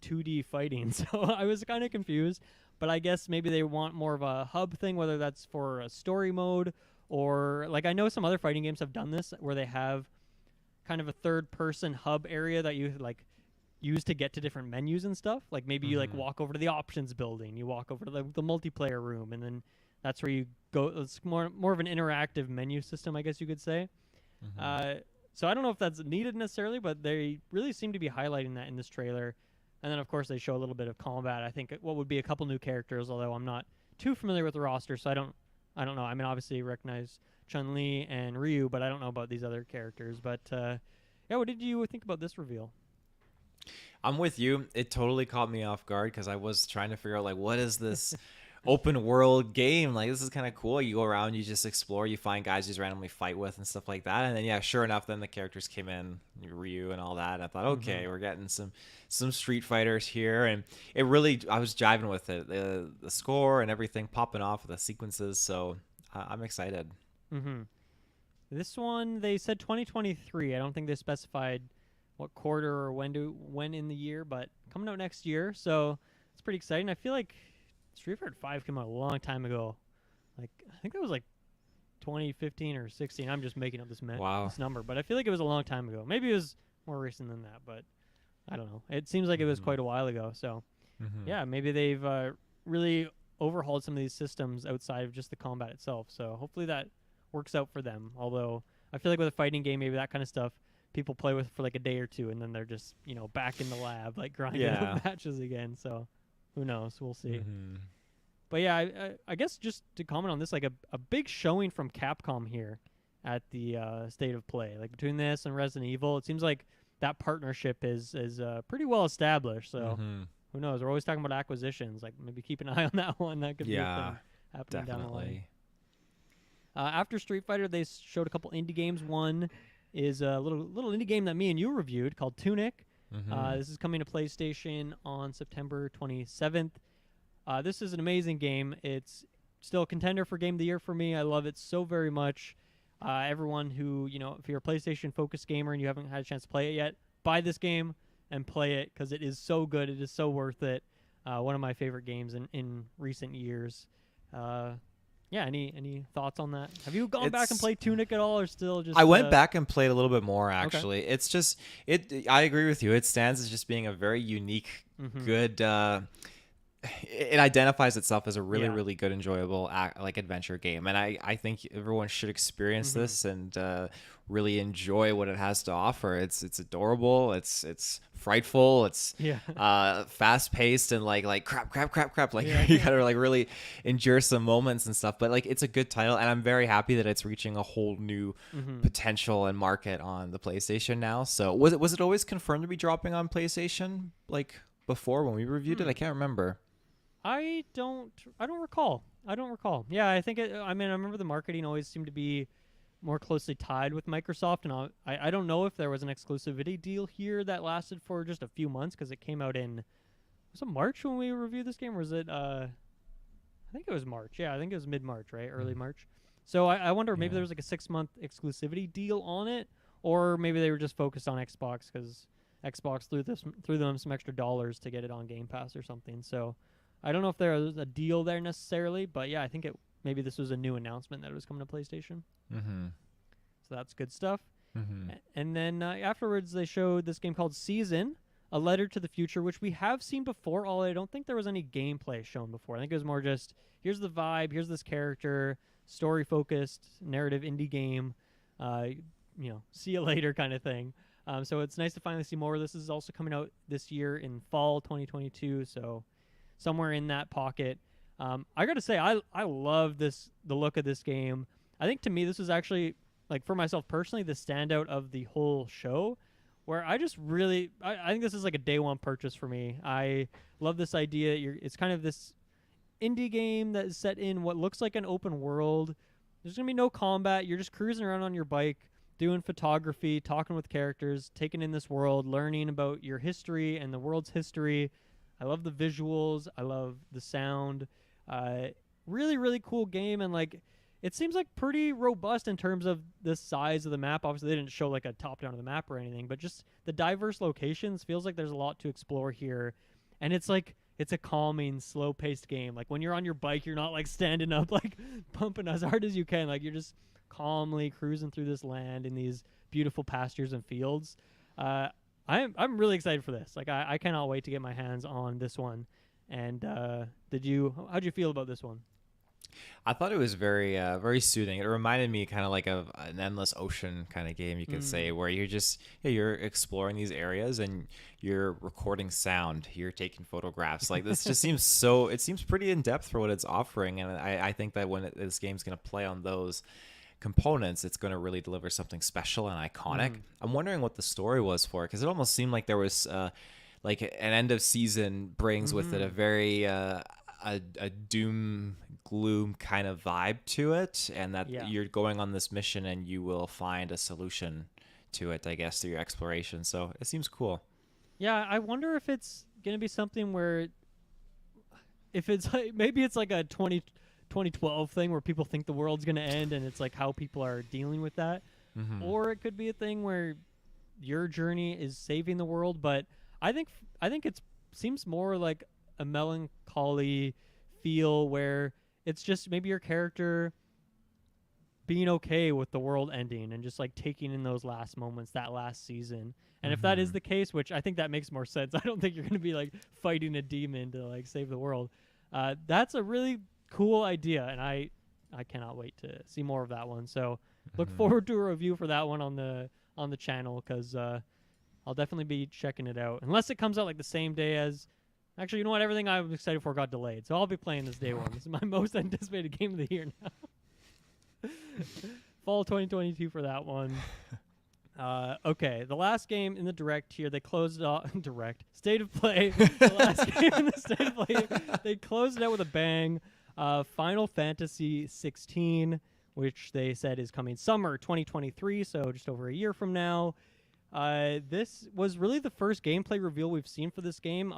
2D fighting. So I was kind of confused. But I guess maybe they want more of a hub thing, whether that's for a story mode or like I know some other fighting games have done this where they have kind of a third-person hub area that you like use to get to different menus and stuff. Like maybe you like walk over to the options building, you walk over to the multiplayer room, and then that's where you go. It's more of an interactive menu system, I guess you could say. So I don't know if that's needed necessarily, but they really seem to be highlighting that in this trailer. And then, of course, they show a little bit of combat. I think what would be a couple new characters, although I'm not too familiar with the roster, so I don't know. I mean, obviously, you recognize Chun-Li and Ryu, but I don't know about these other characters. But, yeah, what did you think about this reveal? I'm with you. It totally caught me off guard because I was trying to figure out, like, what is this open world game? Like, this is kind of cool. You go around, you just explore, you find guys you just randomly fight with and stuff like that. And then, yeah, sure enough, then the characters came in, Ryu and all that. And I thought, okay, we're getting some Street Fighters here. And it really, I was jiving with it. The score and everything popping off, the sequences. So I'm excited. This one, they said 2023. I don't think they specified what quarter or when in the year, but coming out next year. So it's pretty exciting. I feel like Street Fighter 5 came out a long time ago. Like I think that was like 2015 or 16. I'm just making up this number, but I feel like it was a long time ago. Maybe it was more recent than that, but I don't know. It seems like it was quite a while ago. So yeah, maybe they've really overhauled some of these systems outside of just the combat itself. So hopefully that works out for them. Although I feel like with a fighting game, maybe that kind of stuff people play with for like a day or two, and then they're just back in the lab like grinding out matches again. So who knows? We'll see. But yeah, I guess just to comment on this, like a big showing from Capcom here at the State of Play. Like between this and Resident Evil, it seems like that partnership is pretty well established. So who knows? We're always talking about acquisitions. Like maybe keep an eye on that one. That could be a thing happening down the line. After Street Fighter, they showed a couple indie games. One is a little indie game that me and you reviewed called Tunic. This is coming to PlayStation on September 27th. This is an amazing game. It's still a contender for Game of the Year for me. I love it so very much. Everyone who, if you're a PlayStation-focused gamer and you haven't had a chance to play it yet, buy this game and play it because it is so good. It is so worth it. One of my favorite games in recent years. Yeah, any thoughts on that? Have you gone back and played Tunic at all, or still just? I went back and played a little bit more, actually. Okay. It's just I agree with you. It stands as just being a very unique, good. It identifies itself as a really good, enjoyable adventure game, and I think everyone should experience this and really enjoy what it has to offer. It's adorable. It's frightful. It's fast paced and like crap. You gotta like really endure some moments and stuff. But like it's a good title, and I'm very happy that it's reaching a whole new potential and market on the PlayStation now. So was it always confirmed to be dropping on PlayStation like before when we reviewed it? I can't remember. I don't recall. Yeah, I think I remember the marketing always seemed to be more closely tied with Microsoft, and I don't know if there was an exclusivity deal here that lasted for just a few months because it came out in was it March when we reviewed this game, or was it I think it was March. Yeah, I think it was mid-March, right? Early March. So I wonder maybe there was like a 6-month exclusivity deal on it, or maybe they were just focused on Xbox because Xbox threw them some extra dollars to get it on Game Pass or something. So I don't know if there was a deal there necessarily, but yeah, I think maybe this was a new announcement that it was coming to PlayStation. Mm-hmm. So that's good stuff. Mm-hmm. And then afterwards, they showed this game called Season, A Letter to the Future, which we have seen before. Although I don't think there was any gameplay shown before. I think it was more just here's the vibe, here's this character, story-focused, narrative indie game. See you later kind of thing. So it's nice to finally see more. This is also coming out this year in fall 2022. So somewhere in that pocket. I gotta say, I love the look of this game. I think to me this was actually, like, for myself personally, the standout of the whole show, where I just really I think this is like a day one purchase for me. I love this idea. It's kind of this indie game that is set in what looks like an open world. There's gonna be no combat. You're just cruising around on your bike, doing photography, talking with characters, taking in this world, learning about your history and the world's history. I love the visuals. I love the sound. Really, really cool game, and like it seems like pretty robust in terms of the size of the map. Obviously, they didn't show like a top down of the map or anything, but just the diverse locations feels like there's a lot to explore here, and it's a calming, slow-paced game. Like when you're on your bike, you're not like standing up, like pumping as hard as you can. Like you're just calmly cruising through this land in these beautiful pastures and fields. I'm really excited for this. Like I cannot wait to get my hands on this one. And how'd you feel about this one? I thought it was very very soothing. It reminded me kind of like of an Endless Ocean kind of game, you could say, where you're exploring these areas and you're recording sound, you're taking photographs. Like this just it seems pretty in depth for what it's offering, and I think that when this game's going to play on those components, it's going to really deliver something special and iconic. I'm wondering what the story was for it, because it almost seemed like there was like an end of season brings with it a very a doom gloom kind of vibe to it, and that you're going on this mission and you will find a solution to it, I guess, through your exploration. So it seems cool. Yeah, I wonder if it's gonna be something where, if it's like, maybe it's like a 2012 thing where people think the world's gonna end, and it's like how people are dealing with that, or it could be a thing where your journey is saving the world. But I think it seems more like a melancholy feel where it's just maybe your character being okay with the world ending and just like taking in those last moments, that last season. And if that is the case, which I think that makes more sense, I don't think you're going to be like fighting a demon to like save the world. That's a really cool idea, and I cannot wait to see more of that one. So look forward to a review for that one on the channel, because I'll definitely be checking it out, unless it comes out like the same day as. Actually, you know what? Everything I was excited for got delayed, so I'll be playing this day one. This is my most anticipated game of the year now. Fall 2022 for that one. Okay, the last game in the direct here, they closed it off. State of Play. The last game in the State of Play, they closed it out with a bang. Final Fantasy 16, which they said is coming summer 2023, so just over a year from now. This was really the first gameplay reveal we've seen for this game.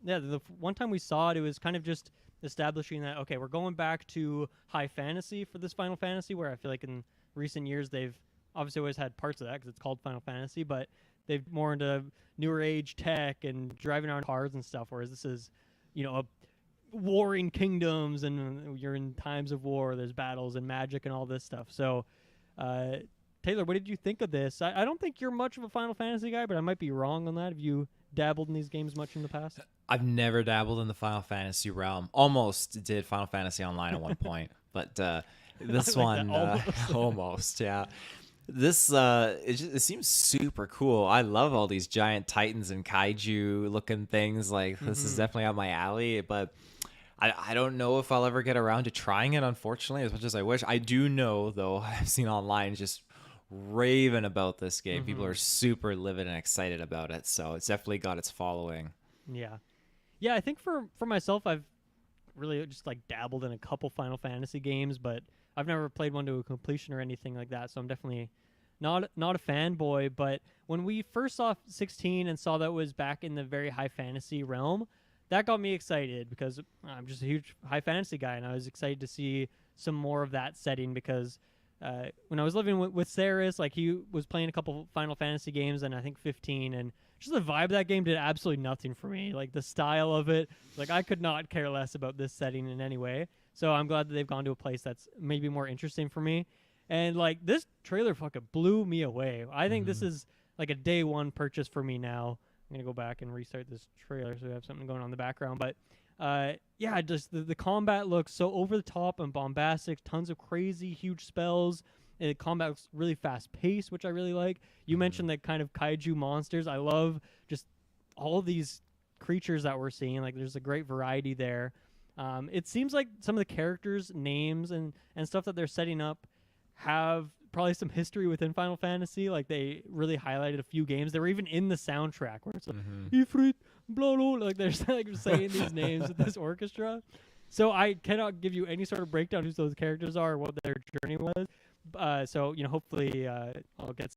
The one time we saw it, it was kind of just establishing that, okay, we're going back to high fantasy for this Final Fantasy, where I feel like in recent years they've obviously always had parts of that because it's called Final Fantasy, but they've more into newer age tech and driving around cars and stuff, whereas this is, a warring kingdoms, and you're in times of war, there's battles and magic and all this stuff. So, Taylor, what did you think of this? I don't think you're much of a Final Fantasy guy, but I might be wrong on that. Have you dabbled in these games much in the past? I've never dabbled in the Final Fantasy realm. Almost did Final Fantasy Online at one point, but this one, almost, yeah. This it seems super cool. I love all these giant titans and kaiju looking things. Like this is definitely up my alley, but I don't know if I'll ever get around to trying it, unfortunately, as much as I wish. I do know, though, I've seen online just raving about this game. People are super livid and excited about it, so it's definitely got its following. Yeah, I think for myself, I've really just like dabbled in a couple Final Fantasy games, but I've never played one to a completion or anything like that, so I'm definitely not a fanboy. But when we first saw 16 and saw that it was back in the very high fantasy realm, that got me excited because I'm just a huge high fantasy guy, and I was excited to see some more of that setting because when I was living with Saris, like he was playing a couple Final Fantasy games and I think 15, and just the vibe of that game did absolutely nothing for me. Like the style of it, like I could not care less about this setting in any way. So I'm glad that they've gone to a place that's maybe more interesting for me. And like this trailer fucking blew me away. I think this is like a day one purchase for me now. I'm gonna go back and restart this trailer so we have something going on in the background. But yeah, just the combat looks so over the top and bombastic. Tons of crazy huge spells. And the combat looks really fast paced, which I really like. You mentioned the kind of kaiju monsters. I love just all these creatures that we're seeing. Like there's a great variety there. It seems like some of the characters' names and stuff that they're setting up have probably some history within Final Fantasy. Like they really highlighted a few games. They were even in the soundtrack where it's like Ifrit, blah blah. Like they're like saying these names with this orchestra. So I cannot give you any sort of breakdown who those characters are or what their journey was. So hopefully I'll get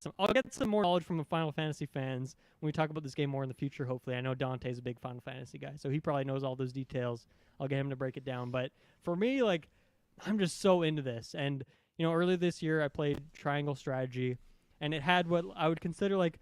some more knowledge from the Final Fantasy fans when we talk about this game more in the future. Hopefully, I know Dante's a big Final Fantasy guy, so he probably knows all those details. I'll get him to break it down. But for me, like, I'm just so into this. And earlier this year I played Triangle Strategy, and it had what I would consider like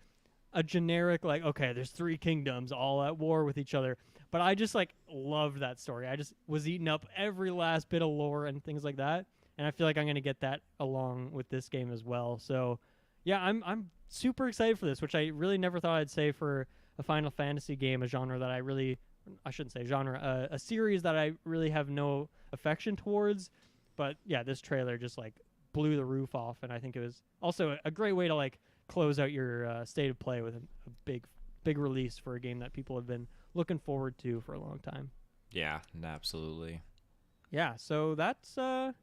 a generic, like, okay, there's 3 kingdoms all at war with each other. But I just like loved that story. I just was eating up every last bit of lore and things like that. And I feel like I'm going to get that along with this game as well. So, yeah, I'm super excited for this, which I really never thought I'd say for a Final Fantasy game, a genre that I shouldn't say genre, a series that I really have no affection towards. But, yeah, this trailer just, like, blew the roof off. And I think it was also a great way to, like, close out your state of play with a big release for a game that people have been looking forward to for a long time. Yeah, absolutely. Yeah, so that's the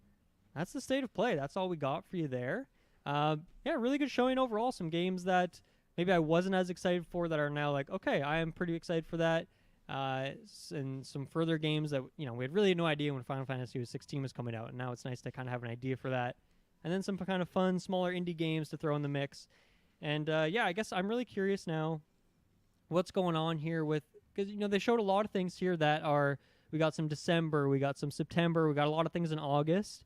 state of play. That's all we got for you there. Yeah, really good showing overall. Some games that maybe I wasn't as excited for that are now like, okay, I am pretty excited for that. And some further games that, we had really no idea when Final Fantasy 16 was coming out. And now it's nice to kind of have an idea for that. And then some kind of fun, smaller indie games to throw in the mix. And yeah, I guess I'm really curious now what's going on here with, because, they showed a lot of things here that are, we got some December, we got some September, we got a lot of things in August.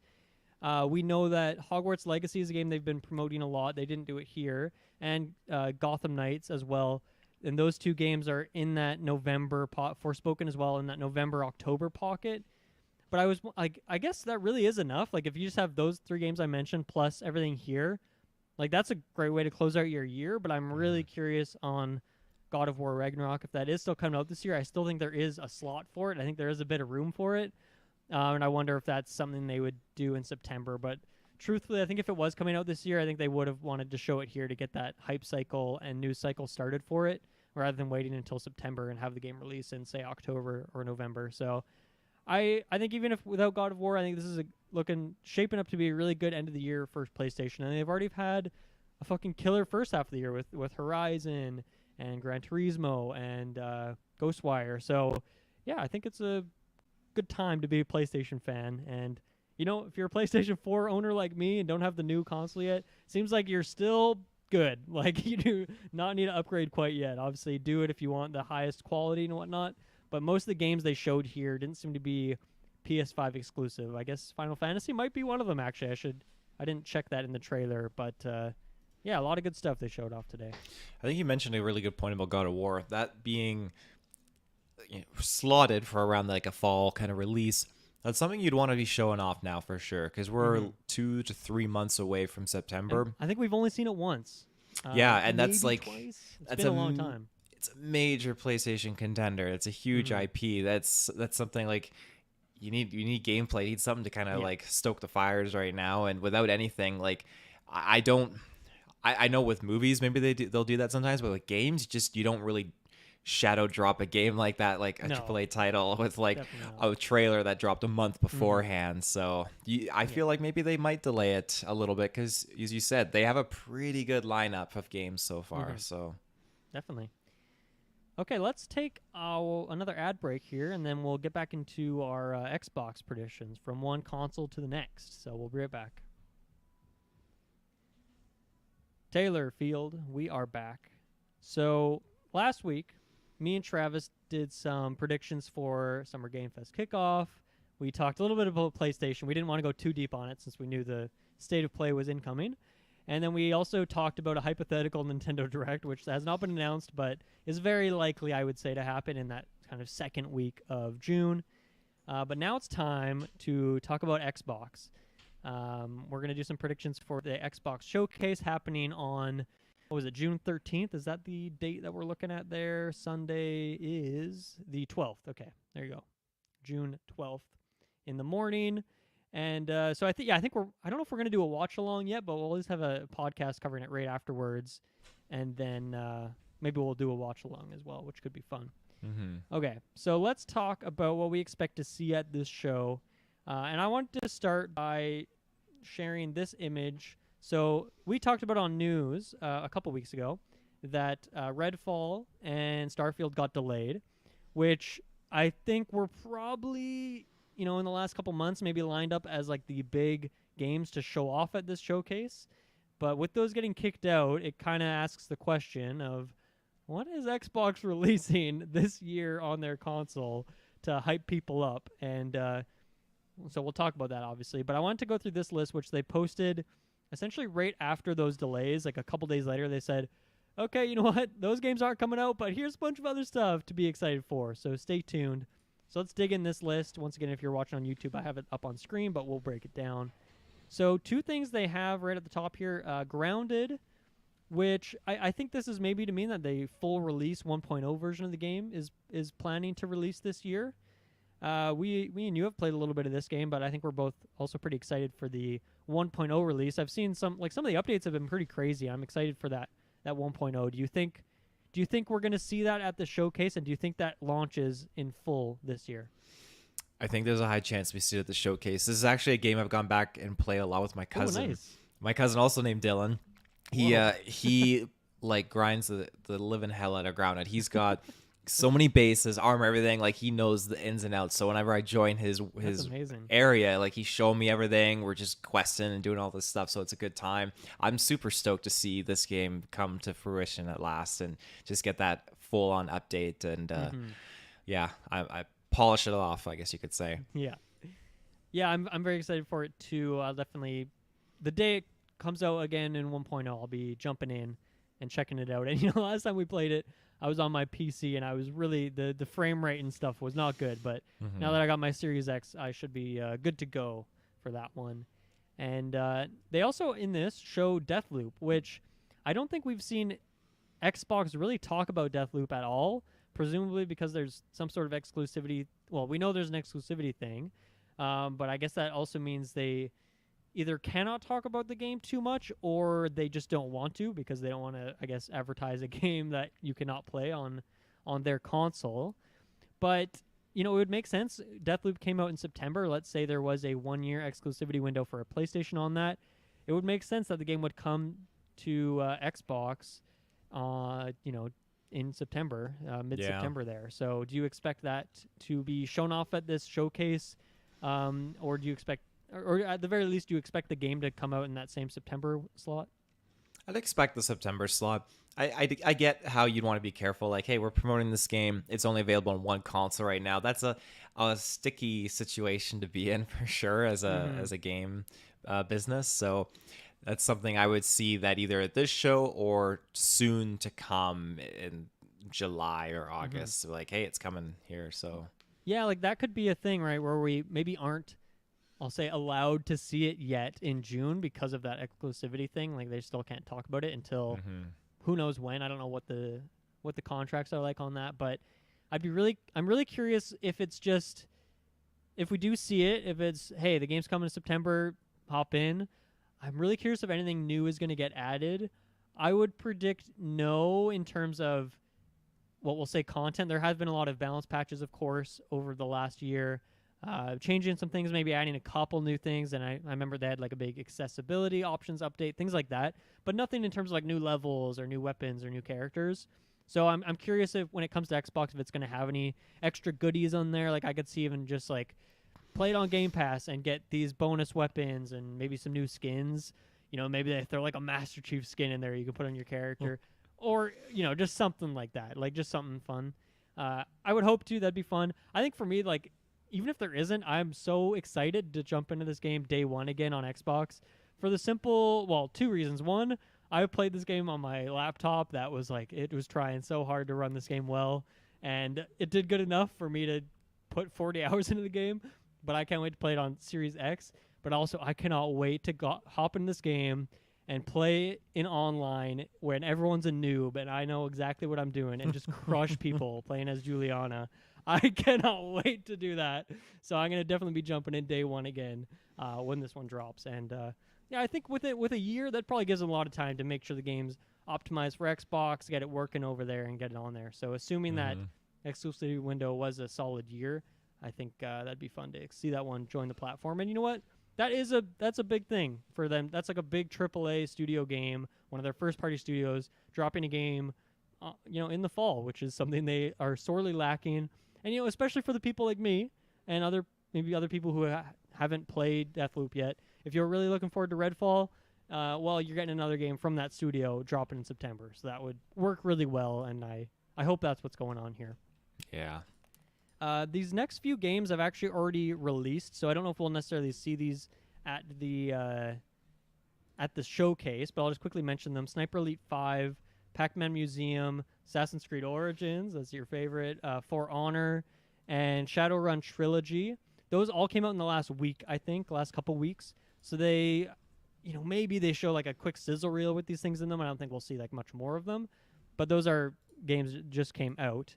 We know that Hogwarts Legacy is a game they've been promoting a lot. They didn't do it here. And Gotham Knights as well. And those 2 games are in that November Forspoken as well, in that November-October pocket. But I was like, I guess that really is enough. Like, if you just have those 3 games I mentioned plus everything here, like, that's a great way to close out your year. But I'm really curious on God of War Ragnarok. If that is still coming out this year, I still think there is a slot for it. I think there is a bit of room for it. And I wonder if that's something they would do in September. But truthfully, I think if it was coming out this year, I think they would have wanted to show it here to get that hype cycle and news cycle started for it, rather than waiting until September and have the game release in, say, October or November. So I think even if without God of War, I think this is shaping up to be a really good end of the year for PlayStation. And they've already had a fucking killer first half of the year with Horizon and Gran Turismo and Ghostwire. So yeah, I think it's a good time to be a PlayStation fan. And if you're a PlayStation 4 owner like me and don't have the new console yet, seems like you're still good. Like, you do not need to upgrade quite yet. Obviously, do it if you want the highest quality and whatnot. But most of the games they showed here didn't seem to be PS5 exclusive. I guess Final Fantasy might be one of them, actually. I didn't check that in the trailer, but yeah, a lot of good stuff they showed off today. I think you mentioned a really good point about God of War, that being slotted for around like a fall kind of release. That's something you'd want to be showing off now for sure, because we're 2 to 3 months away from September. And I think we've only seen it once. Yeah, and that's like twice. It's been a long time. It's a major PlayStation contender. It's a huge IP. That's something like you need gameplay. You need something to kind of like stoke the fires right now. And without anything, like I know with movies maybe they'll do that sometimes, but with games, you don't really shadow drop a game like that, like a AAA title with like a trailer that dropped a month beforehand. So I feel like maybe they might delay it a little bit because, as you said, they have a pretty good lineup of games so far. So definitely. Okay, let's take another ad break here, and then we'll get back into our Xbox predictions from one console to the next. So we'll be right back. Taylor Field, we are back. So last week, me and Travis did some predictions for Summer Game Fest kickoff. We talked a little bit about PlayStation. We didn't want to go too deep on it since we knew the state of play was incoming. And then we also talked about a hypothetical Nintendo Direct, which has not been announced, but is very likely, I would say, to happen in that kind of second week of June. But now it's time to talk about Xbox. We're going to do some predictions for the Xbox Showcase happening on, what was it, June 13th? Is that the date that we're looking at there? Sunday is the 12th. Okay, there you go. June 12th in the morning. And so I think I don't know if we're going to do a watch along yet, but we'll always have a podcast covering it right afterwards. And then maybe we'll do a watch along as well, which could be fun. Mm-hmm. Okay, so let's talk about what we expect to see at this show. And I want to start by sharing this image. So we talked about on news a couple weeks ago that Redfall and Starfield got delayed, which I think were probably, in the last couple months, maybe lined up as like the big games to show off at this showcase. But with those getting kicked out, it kind of asks the question of, what is Xbox releasing this year on their console to hype people up? And so we'll talk about that, obviously. But I wanted to go through this list, which they posted essentially right after those delays. Like a couple days later, they said, okay, you know what? Those games aren't coming out, but here's a bunch of other stuff to be excited for. So stay tuned. So let's dig in this list. Once again, if you're watching on YouTube, I have it up on screen, but we'll break it down. So two things they have right at the top here. Grounded, which I think this is maybe to mean that the full release 1.0 version of the game is planning to release this year. We and you have played a little bit of this game, but I think we're both also pretty excited for the 1.0 release. I've seen some of the updates have been pretty crazy. I'm excited for that 1.0. Do you think we're going to see that at the showcase, and do you think that launches in full this year? I think there's a high chance we see it at the showcase. This is actually a game I've gone back and play a lot with my cousin. Oh, nice. My cousin, also named Dylan. He like grinds the living hell out of Grounded. He's got so many bases, armor, everything. Like, he knows the ins and outs. So whenever I join his area, like, he's showing me everything. We're just questing and doing all this stuff. So it's a good time. I'm super stoked to see this game come to fruition at last and just get that full on update. And I polish it off, I guess you could say. Yeah, I'm very excited for it too. I'll definitely, the day it comes out again in 1.0, I'll be jumping in and checking it out. And last time we played it, I was on my PC, and I was really, the frame rate and stuff was not good. But now that I got my Series X, I should be good to go for that one. And they also, in this, show Deathloop, which I don't think we've seen Xbox really talk about Deathloop at all, presumably because there's some sort of exclusivity. Well, we know there's an exclusivity thing, but I guess that also means they either cannot talk about the game too much, or they just don't want to because they don't want to, I guess, advertise a game that you cannot play on their console. But, it would make sense. Deathloop came out in September. Let's say there was a 1-year exclusivity window for a PlayStation on that. It would make sense that the game would come to Xbox, in September, mid-September there. So do you expect that to be shown off at this showcase, or do you expect, or at the very least, do you expect the game to come out in that same September slot? I'd expect the September slot. I get how you'd want to be careful. Like, hey, we're promoting this game. It's only available on one console right now. That's a sticky situation to be in for sure as a game business. So that's something I would see that either at this show or soon to come in July or August. So like, hey, it's coming here. So yeah, like that could be a thing, right? Where we maybe aren't, I'll say, allowed to see it yet in June because of that exclusivity thing. Like, they still can't talk about it until who knows when. I don't know what the contracts are like on that, but I'm really curious if it's just, if we do see it, if it's, hey, the game's coming in September, hop in. I'm really curious if anything new is going to get added. I would predict no in terms of what we'll say content. There has been a lot of balance patches, of course, over the last year. Changing some things, maybe adding a couple new things, and I remember they had like a big accessibility options update, things like that, but nothing in terms of like new levels or new weapons or new characters. So I'm curious if when it comes to Xbox, if it's going to have any extra goodies on there. Like I could see even just like play it on Game Pass and get these bonus weapons and maybe some new skins. Maybe they throw like a Master Chief skin in there you can put on your character, or just something like that, like just something fun. I would hope to. That'd be fun. I think for me, like even if there isn't, I'm so excited to jump into this game day one again on Xbox for the simple, two reasons. One, I played this game on my laptop. That was like it was trying so hard to run this game well, and it did good enough for me to put 40 hours into the game. But I can't wait to play it on Series X. But also, I cannot wait to hop in this game and play in online when everyone's a noob and I know exactly what I'm doing and just crush people playing as Juliana. I cannot wait to do that. So I'm going to definitely be jumping in day one again when this one drops. And I think with a year, that probably gives them a lot of time to make sure the game's optimized for Xbox, get it working over there, and get it on there. So assuming that exclusivity window was a solid year, I think that'd be fun to see that one join the platform. And you know what? That's a big thing for them. That's like a big AAA studio game, one of their first-party studios, dropping a game, in the fall, which is something they are sorely lacking. And especially for the people like me and maybe other people who haven't played Deathloop yet, if you're really looking forward to Redfall, you're getting another game from that studio dropping in September. So that would work really well, and I hope that's what's going on here. Yeah. These next few games I've actually already released, so I don't know if we'll necessarily see these at the showcase, but I'll just quickly mention them. Sniper Elite 5, Pac-Man Museum, Assassin's Creed Origins, that's your favorite, For Honor, and Shadowrun Trilogy. Those all came out in the last week, I think, last couple weeks. So they, maybe they show like a quick sizzle reel with these things in them. I don't think we'll see like much more of them, but those are games that just came out.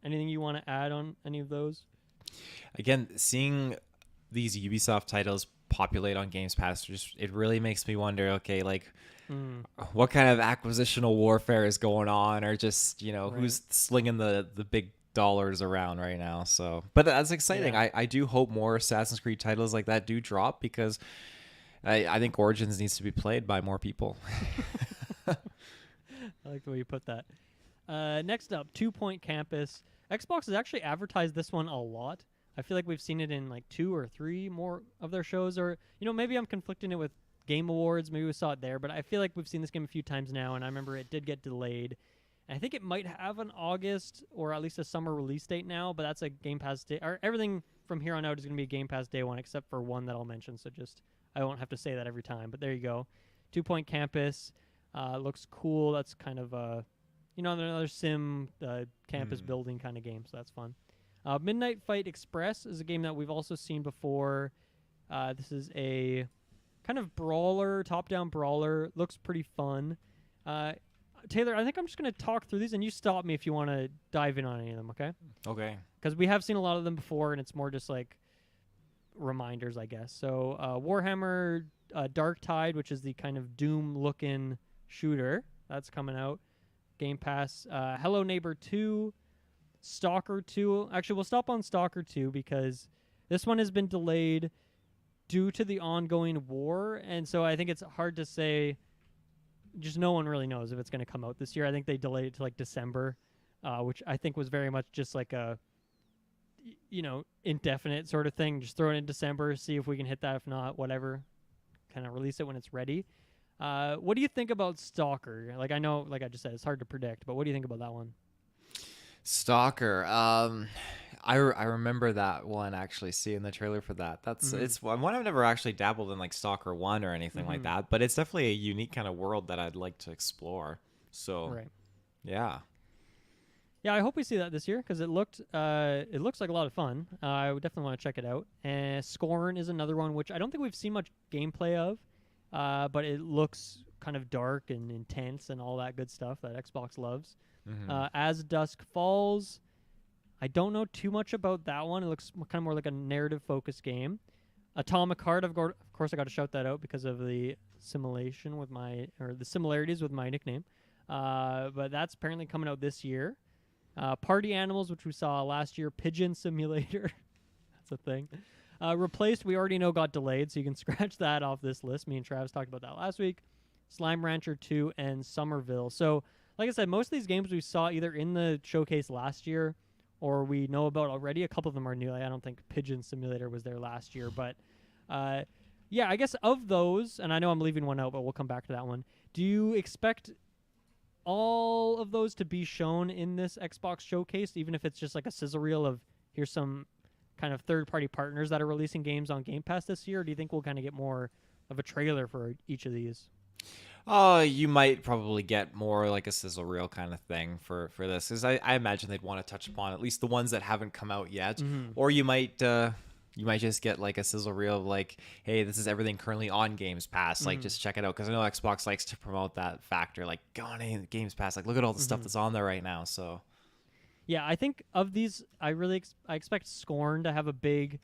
Anything you want to add on any of those? Again, seeing these Ubisoft titles populate on Games Pass, it really makes me wonder, okay, like what kind of acquisitional warfare is going on, or just, who's slinging the big dollars around right now. So, but that's exciting. Yeah. I do hope more Assassin's Creed titles like that do drop, because I think Origins needs to be played by more people. I like the way you put that. Next up, 2 Point Campus. Xbox has actually advertised this one a lot. I feel like we've seen it in like 2 or 3 more of their shows, or maybe I'm conflicting it with Game Awards. Maybe we saw it there, but I feel like we've seen this game a few times now, and I remember it did get delayed. And I think it might have an August or at least a summer release date now, but that's a Game Pass day. Or everything from here on out is going to be a Game Pass day one, except for one that I'll mention. So I won't have to say that every time. But there you go. 2 Point Campus looks cool. That's kind of another sim campus building kind of game, so that's fun. Midnight Fight Express is a game that we've also seen before. This is a kind of brawler, top-down brawler. Looks pretty fun. Taylor, I think I'm just going to talk through these, and you stop me if you want to dive in on any of them, okay? Okay. Because we have seen a lot of them before, and it's more just like reminders, I guess. So Warhammer Dark Tide, which is the kind of Doom-looking shooter, that's coming out. Game Pass. Hello Neighbor 2, Stalker 2. Actually, we'll stop on Stalker 2 because this one has been delayed due to the ongoing war, and so I think it's hard to say. Just no one really knows if it's going to come out this year. I think they delayed it to like December, which I think was very much just like a, indefinite sort of thing. Just throw it in December, see if we can hit that. If not, whatever. Kind of release it when it's ready. What do you think about Stalker? Like, I know, like I just said, it's hard to predict, but what do you think about that one? Stalker. I remember that one, actually seeing the trailer for that. It's one I've never actually dabbled in, like Stalker 1 or anything like that, but it's definitely a unique kind of world that I'd like to explore. So, yeah. Yeah, I hope we see that this year because it looks like a lot of fun. I would definitely want to check it out. Scorn is another one which I don't think we've seen much gameplay of, but it looks kind of dark and intense and all that good stuff that Xbox loves. As Dusk Falls, I don't know too much about that one. It looks kind of more like a narrative-focused game. Atomic Heart, of course, I got to shout that out because of the similarities with my nickname. But that's apparently coming out this year. Party Animals, which we saw last year. Pigeon Simulator, that's a thing. Replaced, we already know got delayed, so you can scratch that off this list. Me and Travis talked about that last week. Slime Rancher 2 and Somerville. So like I said, most of these games we saw either in the showcase last year or we know about already. A couple of them are new. Like, I don't think Pigeon Simulator was there last year, but yeah, I guess of those, and I know I'm leaving one out, but we'll come back to that one. Do you expect all of those to be shown in this Xbox showcase, even if it's just like a sizzle reel of here's some kind of third-party partners that are releasing games on Game Pass this year? Or do you think we'll kind of get more of a trailer for each of these? You might probably get more like a sizzle reel kind of thing for this, because I imagine they'd want to touch upon at least the ones that haven't come out yet. Mm-hmm. Or you might just get like a sizzle reel of like, hey, this is everything currently on Games Pass. Like, just check it out, because I know Xbox likes to promote that factor. Like, go on Games Pass. Like, look at all the stuff that's on there right now. So yeah, I think of these, I I expect Scorn to have a big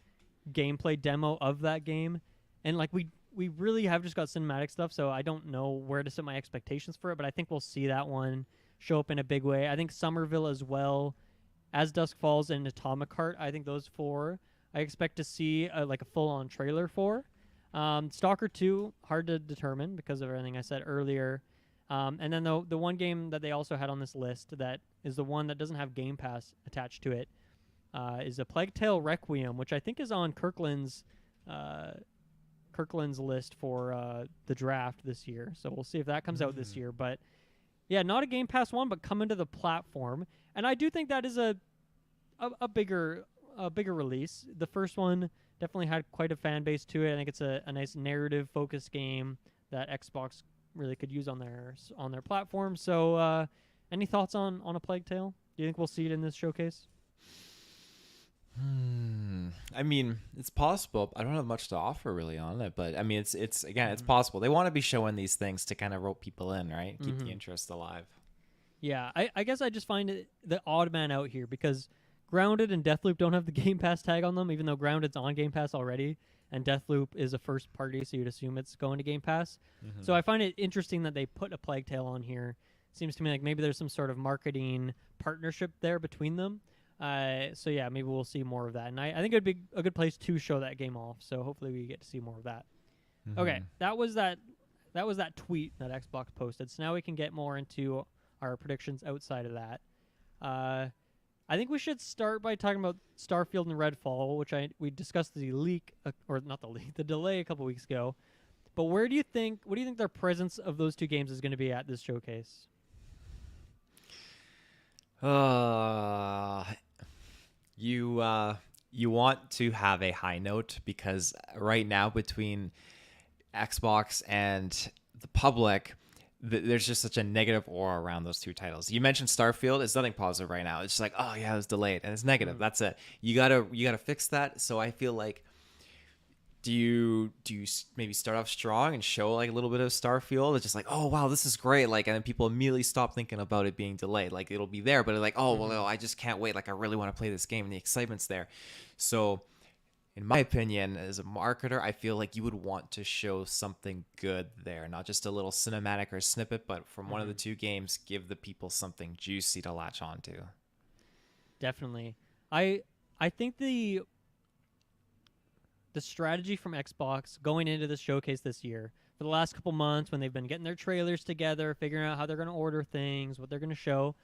gameplay demo of that game, and like we really have just got cinematic stuff, so I don't know where to set my expectations for it, but I think we'll see that one show up in a big way. I think Somerville as well, As Dusk Falls, and Atomic Heart. I think those four I expect to see like a full-on trailer for. Stalker 2, hard to determine because of everything I said earlier. And then the one game that they also had on this list that is the one that doesn't have Game Pass attached to it is a Plague Tale Requiem, which I think is on Kirkland's list for the draft this year. So we'll see if that comes out this year. But yeah, not a Game Pass one, but coming to the platform. And I do think that is a bigger release. The first one definitely had quite a fan base to it. I think it's a nice narrative focused game that Xbox really could use on their platform. So any thoughts on a Plague Tale? Do you think we'll see it in this showcase? I mean, it's possible. I don't have much to offer really on it, but I mean, it's again, it's possible. They want to be showing these things to kind of rope people in, right? Keep the interest alive. Yeah, I guess I just find it the odd man out here because Grounded and Deathloop don't have the Game Pass tag on them, even though Grounded's on Game Pass already, and Deathloop is a first party, so you'd assume it's going to Game Pass. So I find it interesting that they put a Plague Tale on here. Seems to me like maybe there's some sort of marketing partnership there between them. So yeah, maybe we'll see more of that, and I think it'd be a good place to show that game off. So hopefully we get to see more of that. Okay, that was that tweet that Xbox posted. So now we can get more into our predictions outside of that. I think we should start by talking about Starfield and Redfall, which we discussed the leak, or not the leak, the delay a couple weeks ago. But what do you think their presence of those two games is going to be at this showcase? You want to have a high note, because right now between Xbox and the public, there's just such a negative aura around those two titles. You mentioned Starfield; it's nothing positive right now. It's just like, oh yeah, it was delayed, and it's negative. That's it. You gotta fix that. So I feel like, do you maybe start off strong and show like a little bit of Starfield? It's just like, oh wow, this is great. Like, and then people immediately stop thinking about it being delayed. Like, it'll be there, but like, oh well, no, I just can't wait. Like, I really want to play this game, and the excitement's there. So, in my opinion, as a marketer, I feel like you would want to show something good there, not just a little cinematic or snippet, but from one of the two games, give the people something juicy to latch onto. Definitely. I think the strategy from Xbox going into this showcase this year, for the last couple months when they've been getting their trailers together, figuring out how they're going to order things, what they're going to show,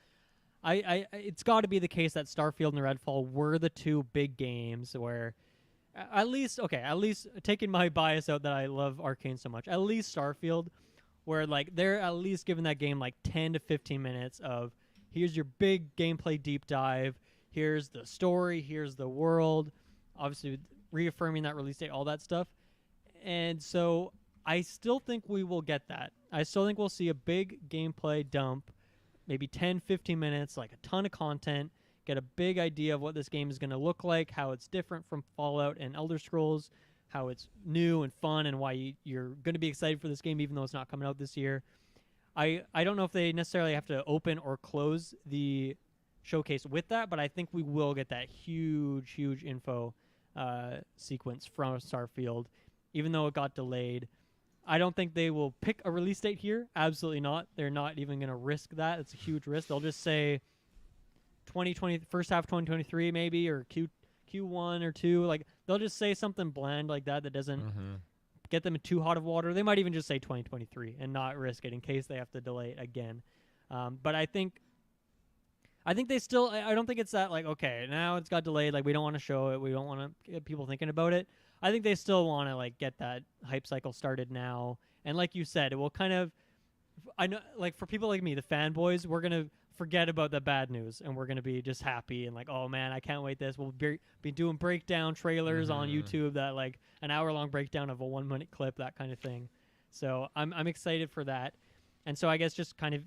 it's got to be the case that Starfield and Redfall were the two big games where at least taking my bias out that I love Arcane so much, at least Starfield, where like they're at least giving that game like 10 to 15 minutes of here's your big gameplay deep dive, here's the story, here's the world, obviously reaffirming that release date, all that stuff. And so I still think we will get that. I still think we'll see a big gameplay dump, maybe 10, 15 minutes, like a ton of content, get a big idea of what this game is going to look like, how it's different from Fallout and Elder Scrolls, how it's new and fun, and why you're going to be excited for this game even though it's not coming out this year. I don't know if they necessarily have to open or close the showcase with that, but I think we will get that huge info sequence from Starfield, even though it got delayed. I don't think they will pick a release date here. Absolutely not. They're not even going to risk that. It's a huge risk. They'll just say 2020, first half 2023 maybe, or Q1 or 2. Like, they'll just say something bland like that doesn't get them in too hot of water. They might even just say 2023 and not risk it in case they have to delay it again. But I think they still. I don't think it's that like, okay, now it's got delayed. Like we don't want to show it. We don't want to get people thinking about it. I think they still want to like get that hype cycle started now. And like you said, it will kind of. I know, like for people like me, the fanboys, we're gonna forget about the bad news and we're gonna be just happy and like, oh man, I can't wait this. We'll be doing breakdown trailers on YouTube, that like an hour-long breakdown of a 1-minute clip, that kind of thing. So I'm excited for that. And so I guess just kind of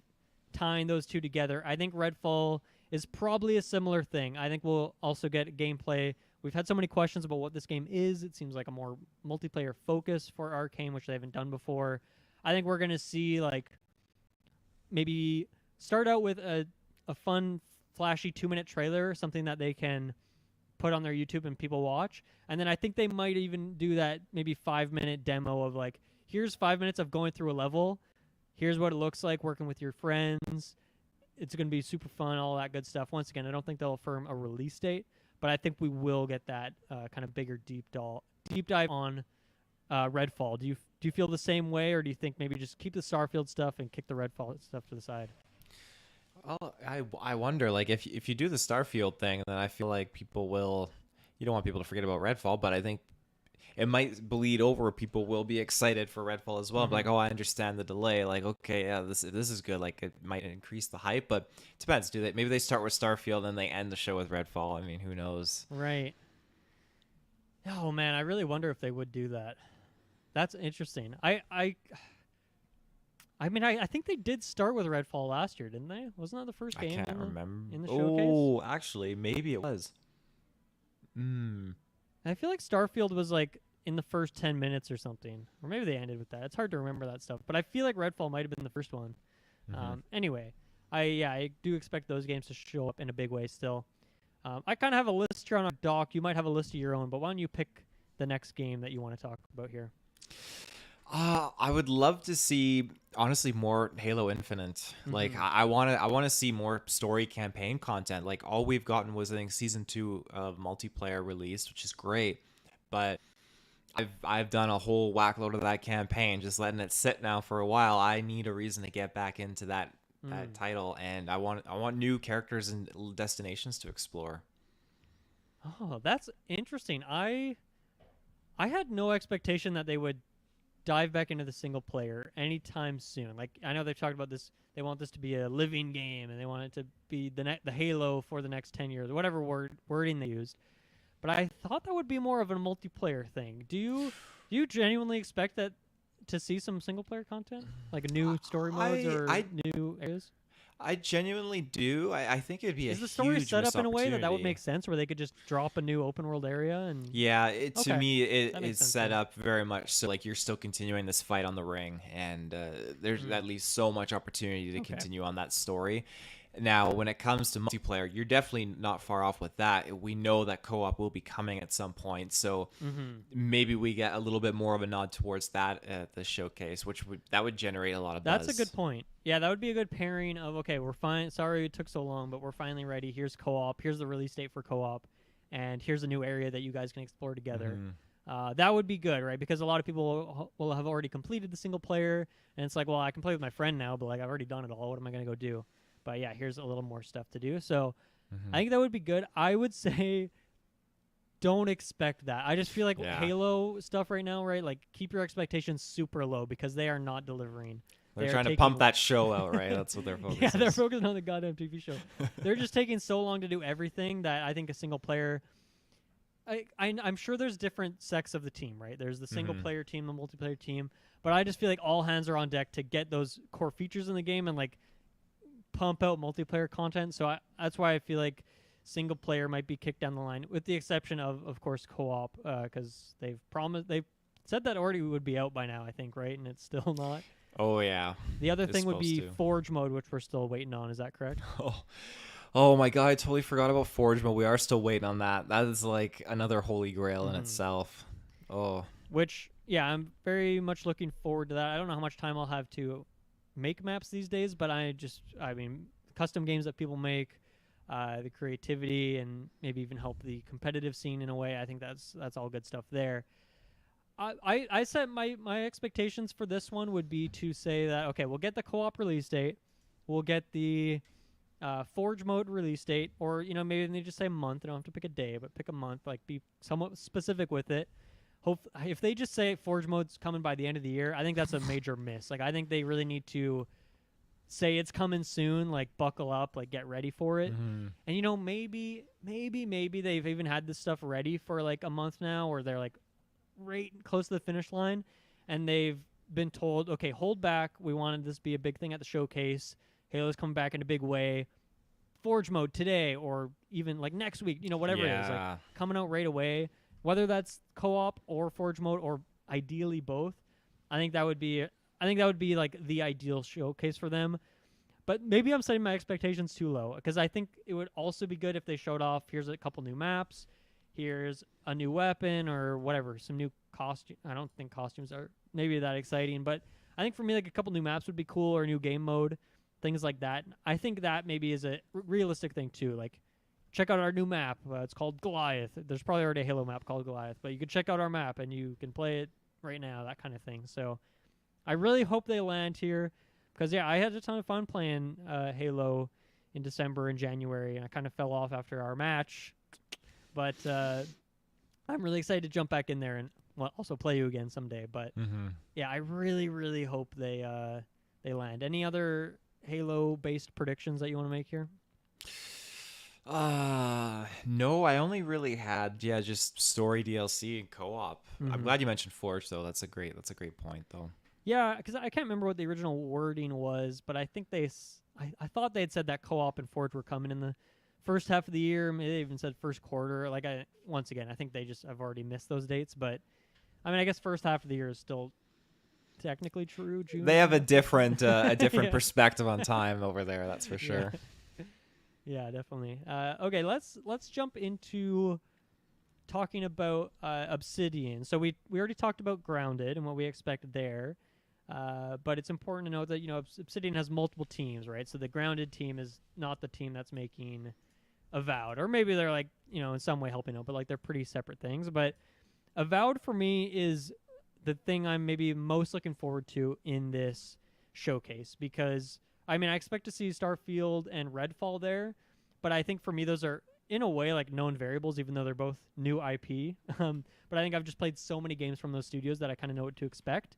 tying those two together, I think Redfall is probably a similar thing. I think we'll also get gameplay. We've had so many questions about what this game is. It seems like a more multiplayer focus for Arcane, which they haven't done before. I think we're gonna see like maybe start out with a fun, flashy 2-minute trailer, something that they can put on their YouTube and people watch. And then I think they might even do that maybe 5-minute demo of like, here's 5 minutes of going through a level. Here's what it looks like working with your friends. It's going to be super fun, all that good stuff. Once again, I don't think they'll affirm a release date, but I think we will get that kind of bigger deep dive on Redfall. Do you feel the same way, or do you think maybe just keep the Starfield stuff and kick the Redfall stuff to the side? Well, I wonder, like, if you do the Starfield thing, then I feel like people will. You don't want people to forget about Redfall, but I think it might bleed over. People will be excited for Redfall as well. Like, oh, I understand the delay. Like, okay, yeah, this is good. Like, it might increase the hype, but it depends. Maybe they start with Starfield and they end the show with Redfall. I mean, who knows? Right. Oh man, I really wonder if they would do that. That's interesting. I mean, I think they did start with Redfall last year, didn't they? Wasn't that the first game? I can't remember. In the showcase? Oh, actually, maybe it was. I feel like Starfield was like in the first 10 minutes or something, or maybe they ended with that. It's hard to remember that stuff, but I feel like Redfall might have been the first one. Anyway, I do expect those games to show up in a big way still. I kind of have a list here on our doc. You might have a list of your own, but why don't you pick the next game that you want to talk about here? I would love to see, honestly, more Halo Infinite. Like, I want to see more story campaign content. Like, all we've gotten was, I think, season 2 of multiplayer released, which is great. But I've done a whole whackload of that campaign, just letting it sit now for a while. I need a reason to get back into that title, and I want new characters and destinations to explore. Oh, that's interesting. I had no expectation that they would dive back into the single player anytime soon. Like, I know they've talked about this. They want this to be a living game, and they want it to be the Halo for the next 10 years, whatever wording they used. But I thought that would be more of a multiplayer thing. Do you genuinely expect that to see some single player content, like new story modes or new areas? I genuinely do. I think it'd be Is the story set up in a way that would make sense, where they could just drop a new open world area? And yeah, to me it is set up very much so like you're still continuing this fight on the ring, and there's at least so much opportunity to continue on that story. Now, when it comes to multiplayer, you're definitely not far off with that. We know that co-op will be coming at some point, so maybe we get a little bit more of a nod towards that at the showcase, which would generate a lot of buzz. That's a good point. Yeah, that would be a good pairing of, okay, we're fine. Sorry it took so long, but we're finally ready. Here's co-op. Here's the release date for co-op, and here's a new area that you guys can explore together. That would be good, right? Because a lot of people will have already completed the single player, and it's like, well, I can play with my friend now, but like I've already done it all. What am I going to go do? But yeah, here's a little more stuff to do. So I think that would be good. I would say don't expect that. I just feel like Halo stuff right now, right? Like, keep your expectations super low, because they are not delivering. They're trying to pump that show out, right? That's what they're focusing on. Yeah, they're focusing on the goddamn TV show. They're just taking so long to do everything that I think a single player... I'm sure there's different sects of the team, right? There's the single player team, the multiplayer team. But I just feel like all hands are on deck to get those core features in the game and, like, pump out multiplayer content. So that's why I feel like single player might be kicked down the line, with the exception of course, co-op, because they've said that already would be out by now, I think, right? And it's still not. Oh yeah. The other thing would be Forge mode, which we're still waiting on. Is that correct? Oh my god, I totally forgot about Forge mode. We are still waiting on that. That is like another holy grail in itself. Oh. Which, yeah, I'm very much looking forward to that. I don't know how much time I'll have to make maps these days, but I mean, custom games that people make, the creativity, and maybe even help the competitive scene in a way. I think that's all good stuff there. I set my expectations for this one would be to say that, okay, we'll get the co-op release date. we'll get the Forge mode release date, or maybe they just say a month. They don't have to pick a day, but pick a month. Like be somewhat specific with it. Hope if they just say Forge mode's coming by the end of the year, I think that's a major miss. Like I think they really need to say it's coming soon. Like buckle up, like get ready for it. Mm-hmm. And maybe they've even had this stuff ready for like a month now, or they're like right close to the finish line, and they've been told, okay, hold back. We wanted this to be a big thing at the showcase. Halo's coming back in a big way. Forge mode today, or even like next week, whatever it is, like coming out right away. Whether that's co-op or Forge mode, or ideally both, I think that would be like the ideal showcase for them. But maybe I'm setting my expectations too low, because I think it would also be good if they showed off, here's a couple new maps, here's a new weapon, or whatever, some new costume. I don't think costumes are maybe that exciting, but I think for me, like a couple new maps would be cool, or a new game mode, things like that. I think that maybe is a realistic thing too. Like, check out our new map. It's called Goliath. There's probably already a Halo map called Goliath, but you can check out our map and you can play it right now, that kind of thing. So I really hope they land here, because, I had a ton of fun playing Halo in December and January, and I kind of fell off after our match. But I'm really excited to jump back in there and also play you again someday. But, I really, really hope they land. Any other Halo-based predictions that you want to make here? No, I only really had just story DLC and co-op. I'm glad you mentioned Forge though. That's a great point though. Yeah, because I can't remember what the original wording was, but I think I thought they had said that co-op and Forge were coming in the first half of the year. Maybe they even said first quarter. Like once again, I think they just have already missed those dates. But I mean, I guess first half of the year is still technically true. June. They have a different perspective on time over there. That's for sure. Yeah, definitely. Okay, let's jump into talking about Obsidian. So we already talked about Grounded and what we expect there, but it's important to note that Obsidian has multiple teams, right? So the Grounded team is not the team that's making Avowed, or maybe they're like in some way helping out, but like they're pretty separate things. But Avowed for me is the thing I'm maybe most looking forward to in this showcase, because I mean, I expect to see Starfield and Redfall there, but I think for me those are, in a way, like known variables, even though they're both new IP. But I think I've just played so many games from those studios that I kind of know what to expect.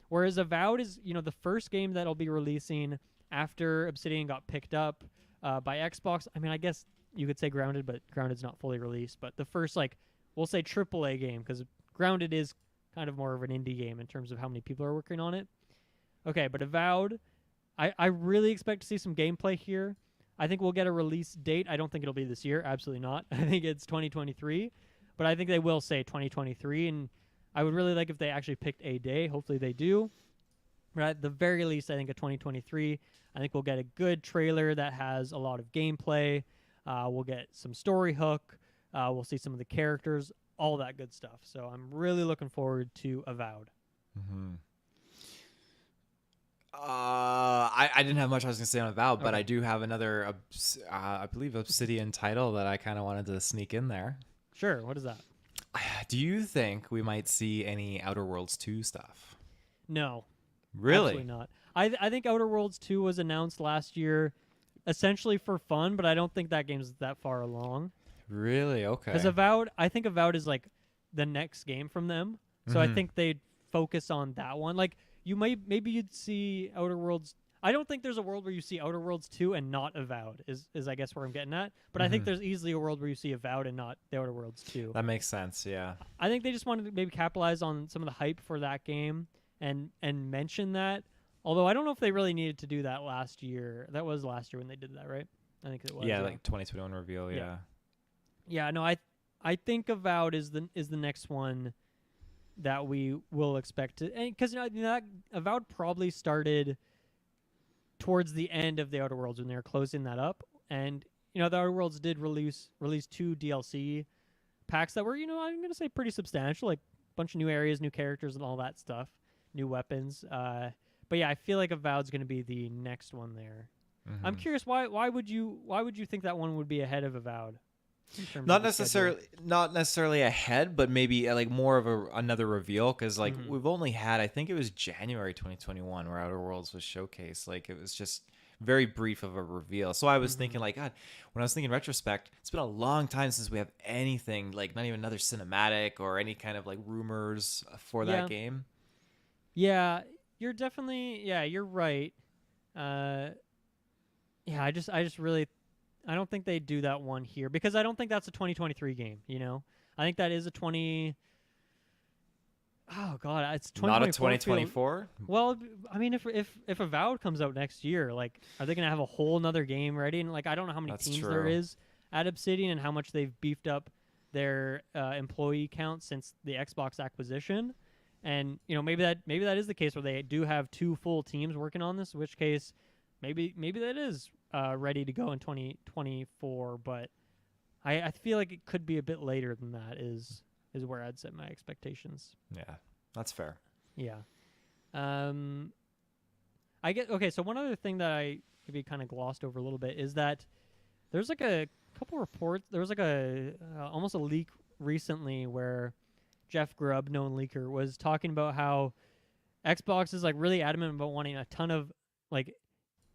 Whereas Avowed is, the first game that'll be releasing after Obsidian got picked up by Xbox. I mean, I guess you could say Grounded, but Grounded's not fully released. But the first, we'll say AAA game, because Grounded is kind of more of an indie game in terms of how many people are working on it. Okay, but Avowed, I really expect to see some gameplay here. I think we'll get a release date. I don't think it'll be this year. Absolutely not. I think it's 2023. But I think they will say 2023. And I would really like if they actually picked a day. Hopefully they do. But at the very least, I think a 2023. I think we'll get a good trailer that has a lot of gameplay. We'll get some story hook. We'll see some of the characters. All that good stuff. So I'm really looking forward to Avowed. Mm-hmm. I didn't have much I was going to say on Avowed, but I do have another, I believe, Obsidian title that I kind of wanted to sneak in there. Sure. What is that? Do you think we might see any Outer Worlds 2 stuff? No. Really? Absolutely not. I think Outer Worlds 2 was announced last year essentially for fun, but I don't think that game's that far along. Really? Okay. Because I think Avowed is like the next game from them. So I think they'd focus on that one. Like, maybe you'd see Outer Worlds. I don't think there's a world where you see Outer Worlds 2 and not Avowed, is I guess where I'm getting at. But I think there's easily a world where you see Avowed and not the Outer Worlds 2. That makes sense, yeah. I think they just wanted to maybe capitalize on some of the hype for that game and mention that. Although I don't know if they really needed to do that last year. That was last year when they did that, right? I think it was. Yeah, like 2021 reveal, yeah. Yeah, no, I think Avowed is the next one that we will expect to, because that Avowed probably started towards the end of the Outer Worlds when they were closing that up, and the Outer Worlds did release 2 DLC packs that were I'm gonna say pretty substantial, like a bunch of new areas, new characters, and all that stuff, new weapons. But yeah, I feel like Avowed's gonna be the next one there. I'm curious why would you think that one would be ahead of Avowed? Not necessarily ahead, but maybe like more of another reveal, because we've only had, I think it was January 2021 where Outer Worlds was showcased. Like it was just very brief of a reveal. So I was Mm-hmm. thinking like, God, when I was thinking retrospect, it's been a long time since we have anything like not even another cinematic or any kind of like rumors for that Yeah. game. Yeah. You're definitely. Yeah. You're right. Uh. Yeah. I just really. I don't think they do that one here because I don't think that's a 2023 game. I think that is a 20. Oh God, it's Not a 2024. 2024. Well, I mean, if Avowed comes out next year, like, are they gonna have a whole nother game ready? And like, I don't know how many That's teams there true. is at Obsidian and how much they've beefed up their employee count since the Xbox acquisition. And maybe that is the case where they do have two full teams working on this. In which case, maybe that is ready to go in 2024. But I feel like it could be a bit later than that. Is where I'd set my expectations. Yeah, that's fair. Yeah. Um, I get okay. So one other thing that I maybe kind of glossed over a little bit is that there's like a couple reports. There was like a almost a leak recently where Jeff Grubb, known leaker, was talking about how Xbox is like really adamant about wanting a ton of like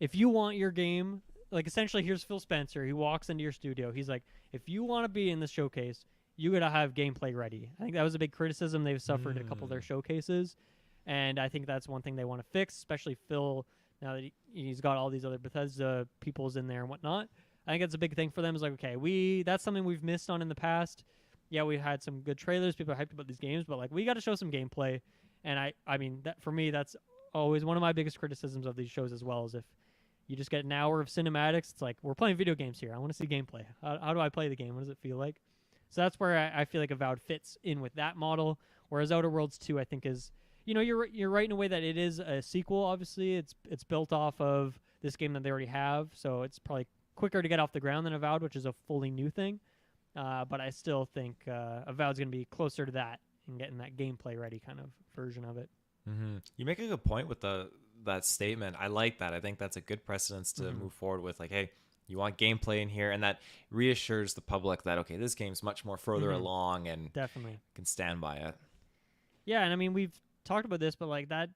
if you want your game, like essentially here's Phil Spencer. He walks into your studio. He's like, if you want to be in the showcase, you gotta have gameplay ready. I think that was a big criticism they've suffered at a couple of their showcases, and I think that's one thing they want to fix, especially Phil. Now that he's got all these other Bethesda peoples in there and whatnot, I think that's a big thing for them. Is like, okay, that's something we've missed on in the past. Yeah, we had some good trailers. People are hyped about these games, but like we got to show some gameplay. And I mean, that for me, that's always one of my biggest criticisms of these shows as well. Is if you just get an hour of cinematics, it's like we're playing video games here. I want to see gameplay. How do I play the game? What does it feel like? So that's where I feel like Avowed fits in with that model. Whereas Outer Worlds 2, I think is, you're right in a way that it is a sequel. Obviously, it's built off of this game that they already have, so it's probably quicker to get off the ground than Avowed, which is a fully new thing. But I still think Avowed's going to be closer to that and getting that gameplay ready kind of version of it. You make a good point with that statement. I like that. I think that's a good precedence to move forward with. Like, hey, you want gameplay in here, and that reassures the public that okay, this game's much more further along and Definitely can stand by it. Yeah, and I mean we've talked about this, but like that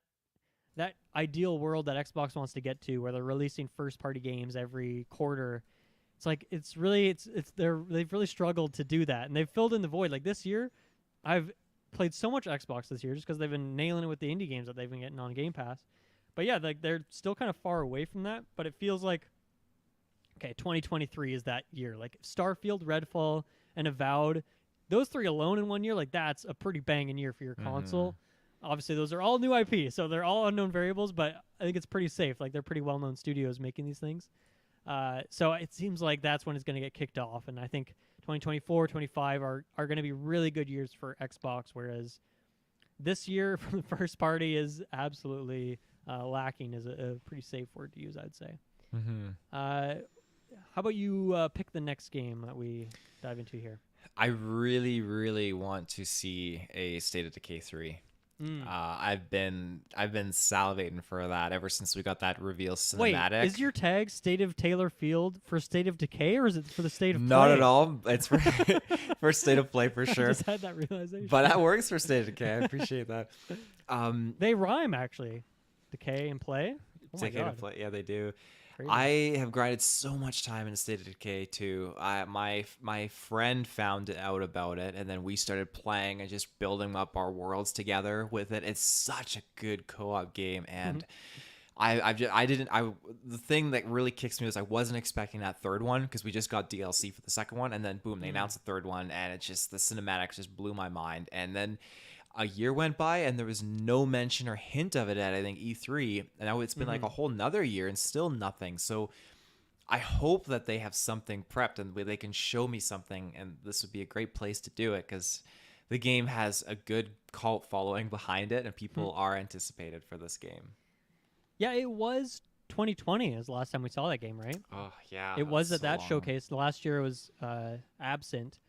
ideal world that Xbox wants to get to, where they're releasing first party games every quarter, it's like they've really struggled to do that, and they've filled in the void. Like this year, I've played so much Xbox this year just because they've been nailing it with the indie games that they've been getting on Game Pass. But yeah, like they're still kind of far away from that, but it feels like okay, 2023 is that year. Like Starfield, Redfall, and Avowed, those three alone in one year, like that's a pretty banging year for your console. Obviously, those are all new IP, so they're all unknown variables, but I think it's pretty safe. Like they're pretty well-known studios making these things. So it seems like that's when it's going to get kicked off, and I think 2024, 25 are going to be really good years for Xbox, whereas this year from the first party is absolutely lacking is a pretty safe word to use, I'd say. How about you pick the next game that we dive into here? I really, really want to see a State of Decay 3. I've been salivating for that ever since we got that reveal cinematic. Wait, is your tag State of Taylor Field for State of Decay, or is it for the State of Play? Not at all. It's for for State of Play for sure. I just had that realization. But that works for State of Decay. I appreciate that. They rhyme actually, Decay and Play. Oh my Decay to God. Play. Yeah, they do. Crazy. I have grinded so much time in State of Decay too. My friend found out about it, and then we started playing and just building up our worlds together with it. It's such a good co-op game, and the thing that really kicks me was I wasn't expecting that third one because we just got DLC for the second one, and then boom, they announced the third one, and it just the cinematics just blew my mind, and then a year went by and there was no mention or hint of it at I think E3, and now it's been like a whole nother year and still nothing. So I hope that they have something prepped and they can show me something, and this would be a great place to do it because the game has a good cult following behind it and people are anticipated for this game. Yeah, it was 2020 is the last time we saw that game, right? Oh yeah, it was at that showcase. The last year it was absent.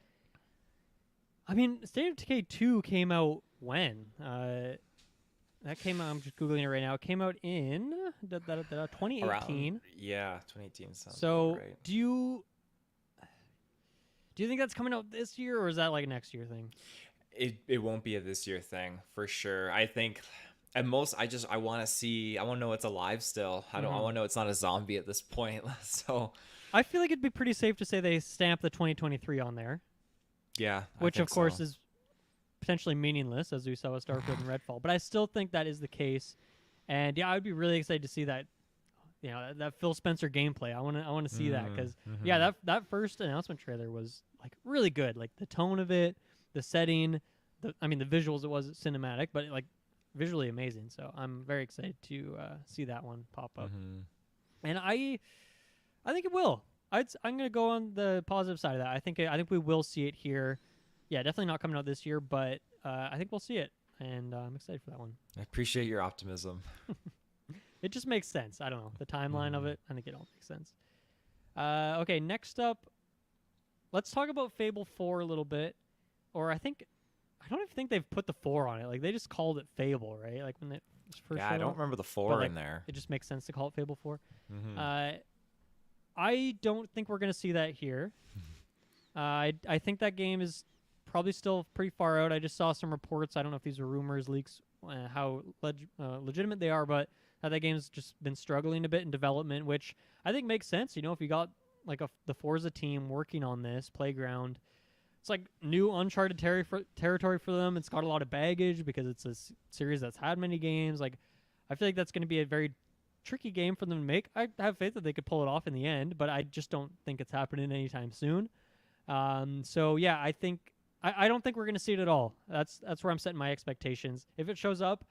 I mean, State of Decay 2 came out when? That came out, I'm just Googling it right now. It came out in 2018. Around, yeah, 2018 sounds so right. do you think that's coming out this year, or is that like a next year thing? It won't be a this year thing for sure. I think At most, I want to know it's alive still. I want to know it's not a zombie at this point. So I feel like it'd be pretty safe to say they stamp the 2023 on there, yeah, which I of think course so. is potentially meaningless, as we saw with Starfield and Redfall. But I still think that is the case, and yeah, I would be really excited to see that. You know, that Phil Spencer gameplay. I want to see that because yeah, that first announcement trailer was like really good. Like the tone of it, the setting, the visuals. It was cinematic, but like visually amazing. So I'm very excited to see that one pop up. And I think it will. I'm gonna go on the positive side of that. I think we will see it here. Yeah, definitely not coming out this year, but I think we'll see it, and I'm excited for that one. I appreciate your optimism. It just makes sense. I don't know. The timeline of it, I think it all makes sense. Okay, next up, let's talk about Fable 4 a little bit. Or I don't even think they've put the 4 on it. Like, they just called it Fable, right? Like, when it was first Yeah, I don't remember the 4 in there. It just makes sense to call it Fable 4. I don't think we're going to see that here. I think that game is probably still pretty far out. I just saw some reports. I don't know if these are rumors, leaks, how legitimate they are, but that game's just been struggling a bit in development, which I think makes sense. You know, if you got like the Forza team working on this Playground, it's like new uncharted territory for them. It's got a lot of baggage because it's a series that's had many games. Like, I feel like that's going to be a very tricky game for them to make. I have faith that they could pull it off in the end, but I just don't think it's happening anytime soon. So yeah, I think I don't think we're going to see it at all. That's where I'm setting my expectations. If it shows up,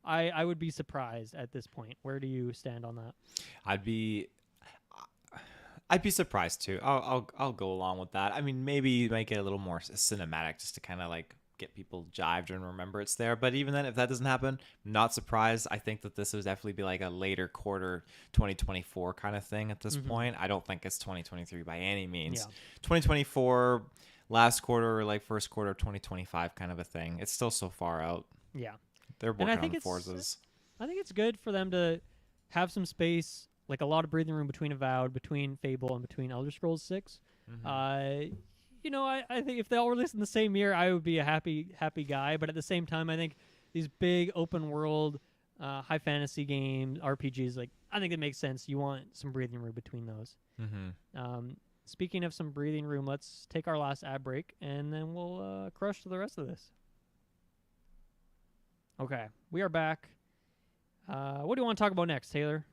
I would be surprised at this point. Where do you stand on that? I'd be surprised too. I'll go along with that. I mean, maybe you might get a little more cinematic just to kind of like get people jived and remember it's there. But even then, if that doesn't happen, not surprised. I think that this would definitely be like a later quarter 2024 kind of thing at this point. I don't think it's 2023 by any means. Yeah. 2024 last quarter or like first quarter of 2025 kind of a thing. It's still so far out. Yeah. They're working on the Forzas. I think it's good for them to have some space, like a lot of breathing room between Avowed, between Fable, and between Elder Scrolls 6. You know, I think if they all release in the same year, I would be a happy guy. But at the same time, I think these big open world, high fantasy games, RPGs, like I think it makes sense. You want some breathing room between those. Speaking of some breathing room, let's take our last ad break, and then we'll crush to the rest of this. Okay, we are back. What do you want to talk about next, Taylor?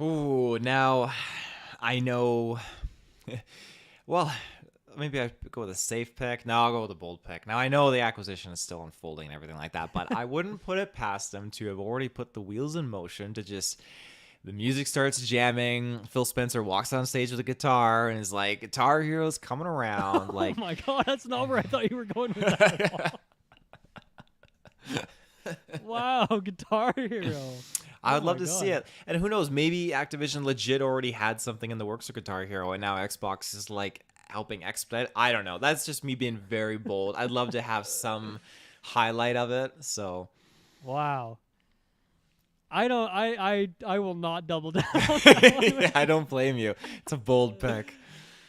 Ooh, now I know. Well, maybe I go with a safe pick. No, I'll go with a bold pick. Now I know the acquisition is still unfolding and everything like that, but I wouldn't put it past them to have already put the wheels in motion to just. The music starts jamming. Phil Spencer walks on stage with a guitar and is like, "Guitar Hero's coming around." Like, oh my god, that's not where I thought you were going with that at all. Wow, Guitar Hero. I would love to see it. And who knows, maybe Activision legit already had something in the works with Guitar Hero and now Xbox is like helping expedite. I don't know. That's just me being very bold. I'd love to have some highlight of it. So wow. I will not double down. Yeah, I don't blame you. It's a bold pick.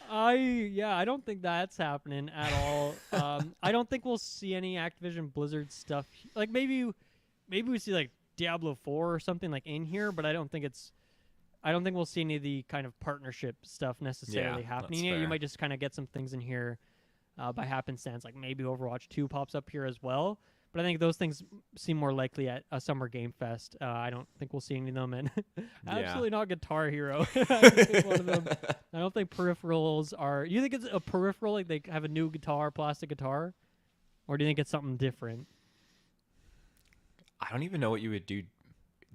I don't think that's happening at all. I don't think we'll see any Activision Blizzard stuff. Like maybe we see like Diablo 4 or something like in here, but I don't think we'll see any of the kind of partnership stuff necessarily happening. Yeah, you might just kind of get some things in here by happenstance. Like maybe Overwatch 2 pops up here as well. But I think those things seem more likely at a Summer Game Fest. I don't think we'll see any of them, and absolutely not Guitar Hero. One of them. I don't think peripherals are. You think it's a peripheral, like they have a new guitar, plastic guitar, or do you think it's something different? I don't even know what you would do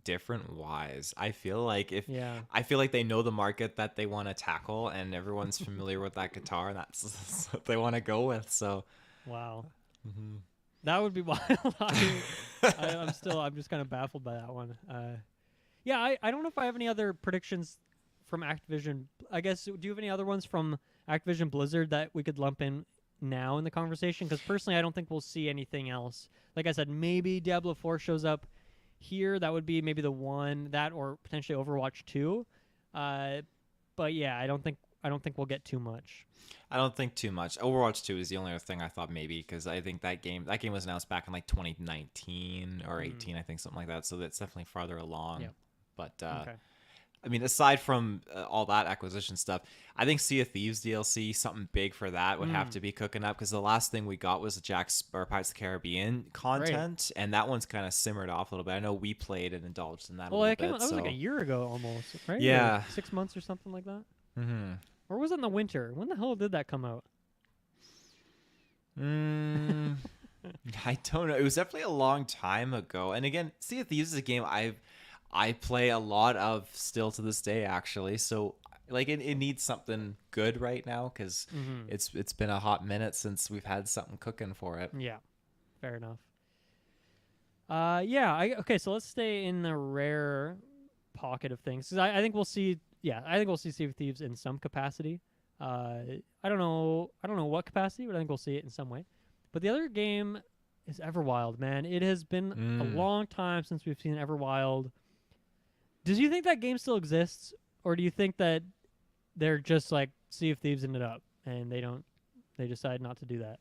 different wise. I feel like they know the market that they want to tackle, and everyone's familiar with that guitar, and that's what they want to go with. So, wow. That would be wild. I'm just kind of baffled by that one. I don't know if I have any other predictions from Activision. I guess, do you have any other ones from Activision Blizzard that we could lump in now in the conversation? Because personally, I don't think we'll see anything else. Like I said, maybe Diablo 4 shows up here. That would be maybe the one, that or potentially Overwatch 2. But yeah, I don't think I don't think we'll get too much. I don't think too much. Overwatch 2 is the only other thing I thought maybe, because I think that game was announced back in like 2019 or 18, I think, something like that. So that's definitely farther along. Yeah. But Okay. I mean, aside from all that acquisition stuff, I think Sea of Thieves DLC, something big for that would have to be cooking up, because the last thing we got was Pirates of the Caribbean content, and that one's kind of simmered off a little bit. I know we played and indulged in that a little bit. That was like a year ago almost, right? Yeah. Or 6 months or something like that. Mm-hmm. Or was it in the winter? When the hell did that come out? I don't know. It was definitely a long time ago. And again, Sea of Thieves is a game I play a lot of still to this day, actually. So like it needs something good right now, because it's been a hot minute since we've had something cooking for it. Yeah, fair enough. Okay, so let's stay in the rare pocket of things, 'cause I think we'll see. Yeah, I think we'll see Sea of Thieves in some capacity. I don't know what capacity, but I think we'll see it in some way. But the other game is Everwild, man. It has been a long time since we've seen Everwild. Do you think that game still exists, or do you think that they're just like Sea of Thieves it up and they decide not to do that?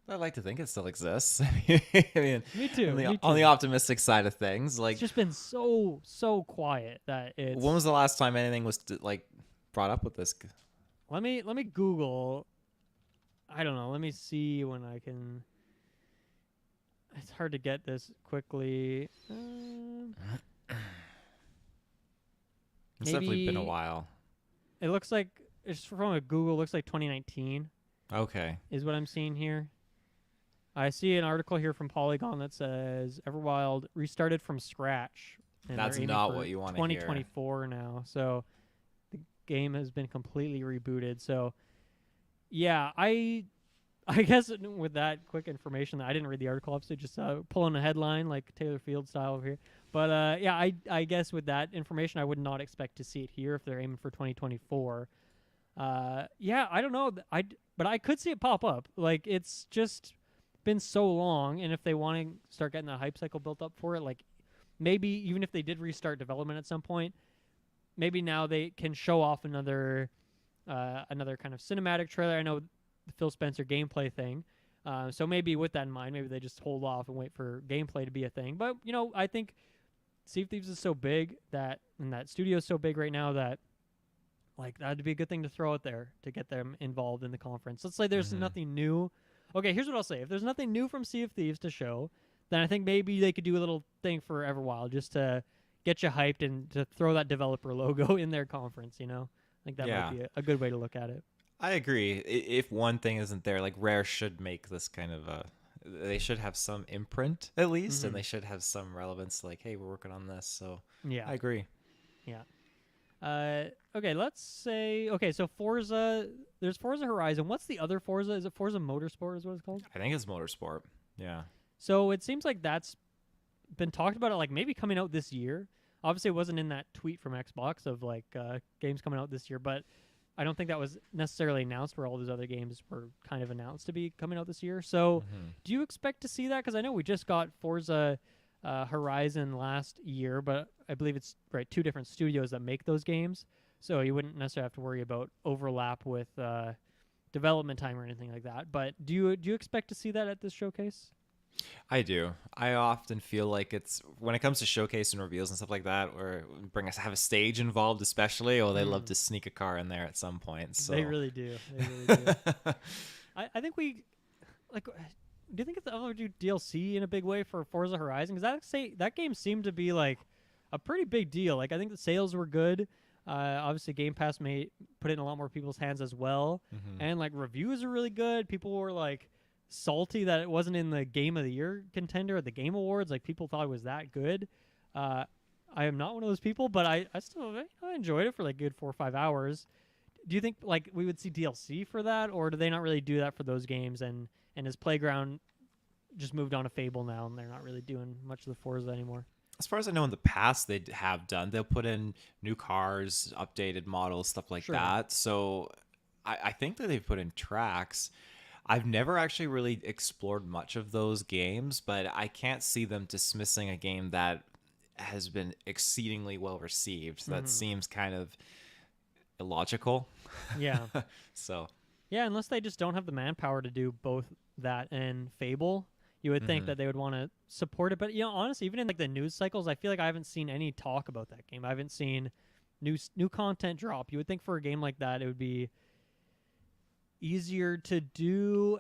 I like to think it still exists. I mean, Me too. On the optimistic side of things, like, it's just been so quiet that it's. When was the last time anything was like brought up with this? Let me Google. I don't know. Let me see when I can. It's hard to get this quickly. It's definitely been a while. It looks like it's from a Google. It looks like 2019. Okay. Is what I'm seeing here. I see an article here from Polygon that says Everwild restarted from scratch. And that's not what you want to hear. 2024 now. So the game has been completely rebooted. So yeah, I guess with that quick information, I didn't read the article, obviously, just pulling a headline like Taylor Field style over here. But yeah, I guess with that information, I would not expect to see it here if they're aiming for 2024. Yeah, I don't know. But I could see it pop up. Like, it's just been so long, and if they want to start getting that hype cycle built up for it, like maybe even if they did restart development at some point, maybe now they can show off another kind of cinematic trailer. I know the Phil Spencer gameplay thing, so maybe with that in mind, maybe they just hold off and wait for gameplay to be a thing. But I think Sea of Thieves is so big and that studio is so big right now that like that'd be a good thing to throw out there to get them involved in the conference. Let's say there's nothing new. Okay, here's what I'll say. If there's nothing new from Sea of Thieves to show, then I think maybe they could do a little thing for Everwild just to get you hyped and to throw that developer logo in their conference, I think that might be a good way to look at it. I agree. If one thing isn't there, like Rare should make this kind of they should have some imprint at least, and they should have some relevance, like, hey, we're working on this. So yeah, I agree. Yeah. Okay, let's say, so Forza, there's Forza Horizon. What's the other Forza? Is it Forza Motorsport is what it's called? I think it's Motorsport. Yeah. So it seems like that's been talked about, like maybe coming out this year. Obviously, it wasn't in that tweet from Xbox of like games coming out this year, but I don't think that was necessarily announced where all those other games were kind of announced to be coming out this year. So do you expect to see that? Because I know we just got Forza Horizon last year, but I believe it's two different studios that make those games, so you wouldn't necessarily have to worry about overlap with development time or anything like that. But do you expect to see that at this showcase? I do. I often feel like it's when it comes to showcase and reveals and stuff like that, or have a stage involved, especially. They love to sneak a car in there at some point. So they really do. They really do. I think we like. Do you think it's ever do DLC in a big way for Forza Horizon? Because that game seemed to be like a pretty big deal. Like I think the sales were good. Obviously, Game Pass may put it in a lot more people's hands as well, and like reviews are really good. People were like salty that it wasn't in the Game of the Year contender at the Game Awards. Like people thought it was that good. I am not one of those people, but I still I enjoyed it for like good 4 or 5 hours. Do you think like we would see DLC for that, or do they not really do that for those games? And is Playground just moved on to Fable now, and they're not really doing much of the Forza anymore? As far as I know, in the past they have done. They'll put in new cars, updated models, stuff like that. So I think that they've put in tracks. I've never actually really explored much of those games, but I can't see them dismissing a game that has been exceedingly well received. That seems kind of illogical. Yeah. So Yeah, unless they just don't have the manpower to do both that and Fable, you would think that they would want to support it. But honestly, even in like the news cycles, I feel like I haven't seen any talk about that game. I haven't seen new content drop. You would think for a game like that, it would be easier to do.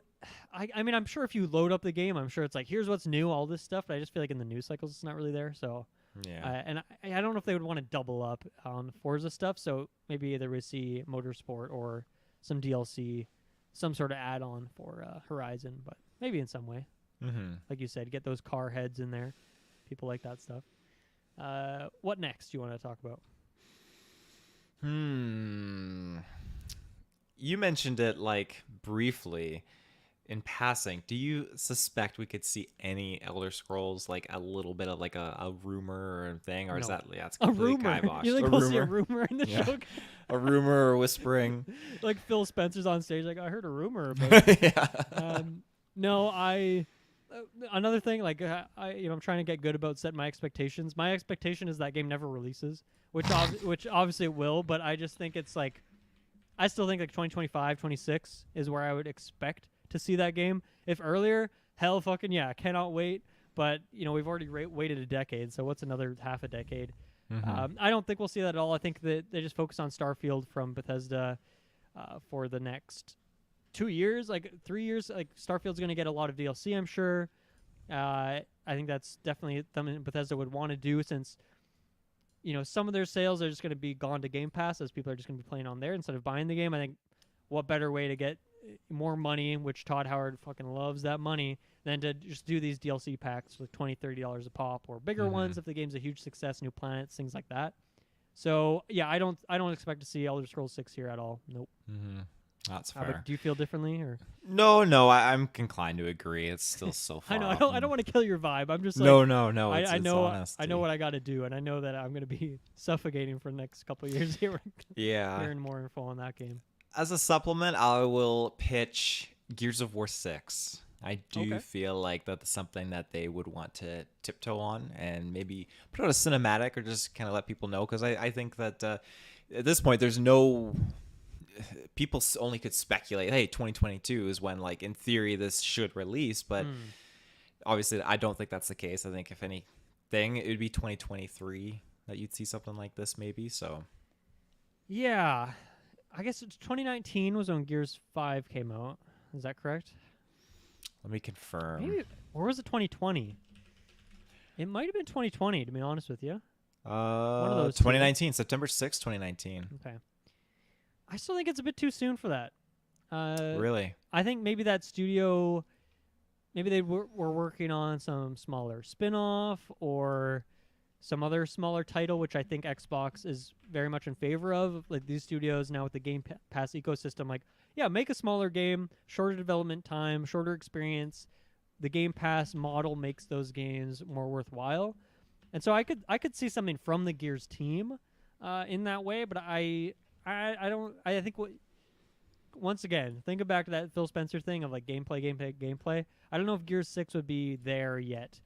I mean, I'm sure if you load up the game, I'm sure it's like, here's what's new, all this stuff. But I just feel like in the news cycles, it's not really there. So yeah. and I don't know if they would want to double up on Forza stuff. So maybe either we see Motorsport or some DLC, some sort of add-on for Horizon, but maybe in some way. Like you said, get those car heads in there. People like that stuff. What next do you want to talk about? You mentioned it like briefly in passing. Do you suspect we could see any Elder Scrolls, like a little bit of like a rumor or thing, or is that it's a completely rumor? kiboshed? You think we'll see a rumor in the show? A rumor or whispering? Like Phil Spencer's on stage, like I heard a rumor about it. Yeah. No, another thing, like I'm trying to get good about setting my expectations. My expectation is that game never releases, which obviously it will, but I just think it's like, I still think like 2025, 26 is where I would expect to see that game. If earlier, hell fucking yeah, cannot wait. But we've already waited a decade, so what's another half a decade? I don't think we'll see that at all. I think that they just focus on Starfield from Bethesda for the next 2 years, like 3 years. Like Starfield's going to get a lot of DLC, I'm sure. I think that's definitely something Bethesda would want to do, since some of their sales are just going to be gone to Game Pass, as people are just going to be playing on there instead of buying the game. I think what better way to get more money, which Todd Howard fucking loves that money, than to just do these DLC packs with $20-$30 a pop, or bigger ones if the game's a huge success, new planets, things like that. So yeah, I don't expect to see Elder Scrolls 6 here at all. Nope. That's fair. Do you feel differently, or? No, I'm inclined to agree. It's still so far. I don't want to kill your vibe. I'm just like, no. I know honesty. I know what I got to do, and I know that I'm going to be suffocating for the next couple of years here. Yeah. Hearing more info on that game. As a supplement, I will pitch Gears of War 6. I do feel like that's something that they would want to tiptoe on and maybe put out a cinematic, or just kind of let people know, because I think that at this point there's no... People only could speculate, hey, 2022 is when, like, in theory this should release, but obviously I don't think that's the case. I think if anything, it would be 2023 that you'd see something like this, maybe. So yeah, I guess 2019 was when Gears 5 came out. Is that correct? Let me confirm. Maybe, or was it 2020? It might have been 2020, to be honest with you. One of those 2019, September 6th, 2019. Okay. I still think it's a bit too soon for that. Really? I think maybe that studio, maybe they were working on some smaller spin-off or some other smaller title, which I think Xbox is very much in favor of. Like these studios now with the Game Pass ecosystem, like, yeah, make a smaller game, shorter development time, shorter experience. The Game Pass model makes those games more worthwhile. And so I could see something from the Gears team in that way, but I think once again, think back to that Phil Spencer thing of like gameplay. I don't know if Gears 6 would be there yet.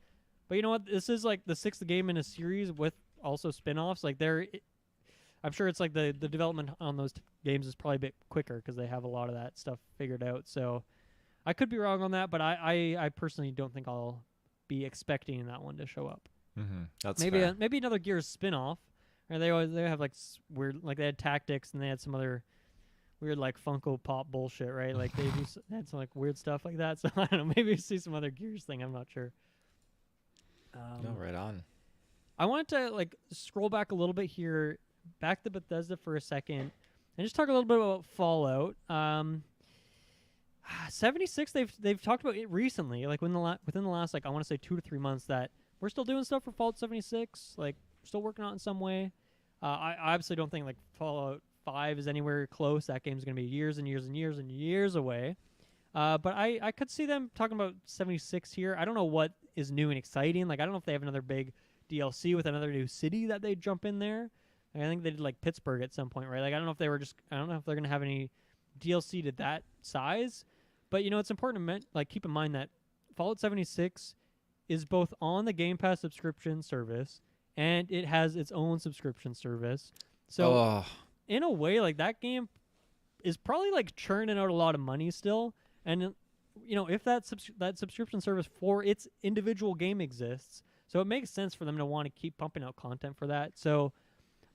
But you know what? This is like the 6th game in a series with also spin-offs. Like I'm sure it's like the development on those games is probably a bit quicker because they have a lot of that stuff figured out. So I could be wrong on that, but I personally don't think I'll be expecting that one to show up. That's maybe fair. Maybe another Gears spin-off. Or they have like weird, like they had tactics and they had some other weird like Funko Pop bullshit, right? Like they had some like weird stuff like that. So I don't know. Maybe we see some other Gears thing. I'm not sure. No, right on. I wanted to like scroll back a little bit here, back to Bethesda for a second, and just talk a little bit about Fallout. 76. They've talked about it recently, like within the last like I want to say 2 to 3 months, that we're still doing stuff for Fallout 76. Like still working on it in some way. I obviously don't think like Fallout 5 is anywhere close. That game's going to be years and years and years and years away. But I could see them talking about 76 here. I don't know what is new and exciting. Like I don't know if they have another big DLC with another new city that they jump in there. I think they did like Pittsburgh at some point, right? Like I don't know if they're going to have any DLC to that size. But it's important to keep in mind that Fallout 76 is both on the Game Pass subscription service and it has its own subscription service. So Oh, in a way, like that game is probably like churning out a lot of money still. And if that subscription service for its individual game exists, so it makes sense for them to want to keep pumping out content for that. So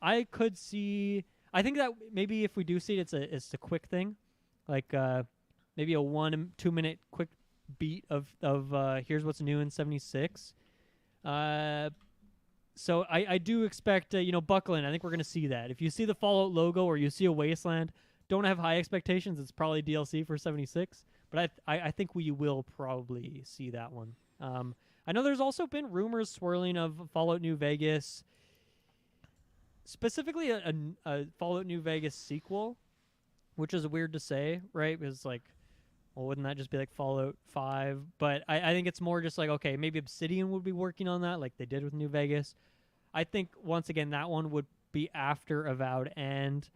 I could see. I think that maybe if we do see it, it's a quick thing, like maybe a 1-2 minute quick beat of here's what's new in 76. So I do expect buckle in. I think we're gonna see that. If you see the Fallout logo or you see a Wasteland, don't have high expectations. It's probably DLC for 76, but I think we will probably see that one. I know there's also been rumors swirling of Fallout New Vegas, specifically a Fallout New Vegas sequel, which is weird to say, right? Because like, well, wouldn't that just be like Fallout 5? But I think it's more just like, okay, maybe Obsidian would be working on that like they did with New Vegas. I think, once again, that one would be after Avowed and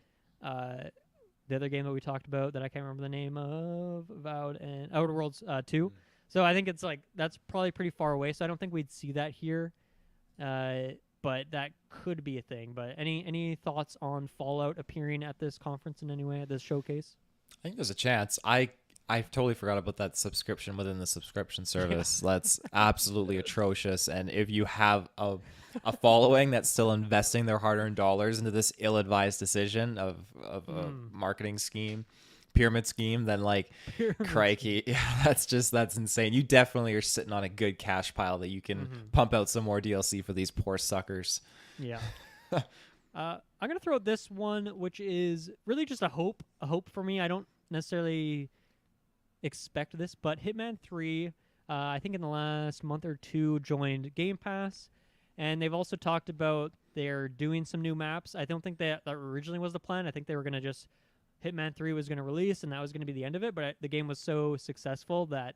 the other game that we talked about that I can't remember the name of, Avowed and Outer Worlds 2. So I think it's like that's probably pretty far away. So I don't think we'd see that here. But that could be a thing. But any thoughts on Fallout appearing at this conference in any way, at this showcase? I think there's a chance. I totally forgot about that subscription within the subscription service. Yeah. That's absolutely atrocious. And if you have a following that's still investing their hard-earned dollars into this ill-advised decision of a marketing scheme, pyramid scheme, then like, crikey, yeah, that's insane. You definitely are sitting on a good cash pile that you can pump out some more DLC for these poor suckers. Yeah. I'm gonna throw out this one, which is really just a hope for me. I don't necessarily expect this, but Hitman 3, I think in the last month or two, joined Game Pass, and they've also talked about they're doing some new maps. I don't think that originally was the plan. I think they were gonna just Hitman 3 was going to release, and that was going to be the end of it, but the game was so successful that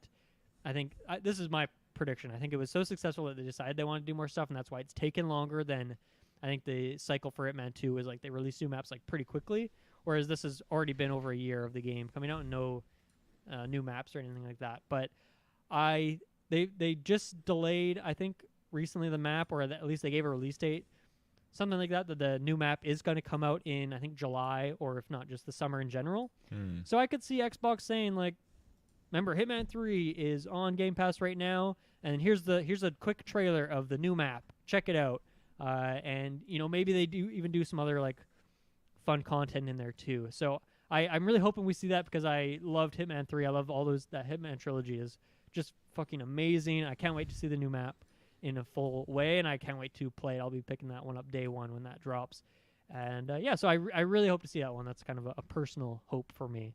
I think this is my prediction. I think it was so successful that they decided they wanted to do more stuff, and that's why it's taken longer than I think the cycle for Hitman 2 is. Like, they release new maps like pretty quickly, whereas this has already been over a year of the game coming out and no new maps or anything like that. But they just delayed, I think, recently the map, or at least they gave a release date, something like that the new map is going to come out in, I think, July, or if not, just the summer in general. So I could see Xbox saying, like, remember, Hitman 3 is on Game Pass right now, and here's a quick trailer of the new map. Check it out. And, maybe they do even do some other, like, fun content in there, too. So I'm really hoping we see that, because I loved Hitman 3. I love that Hitman trilogy is just fucking amazing. I can't wait to see the new map in a full way, and I can't wait to play it. I'll be picking that one up day one when that drops. And so I really hope to see that one. That's kind of a personal hope for me.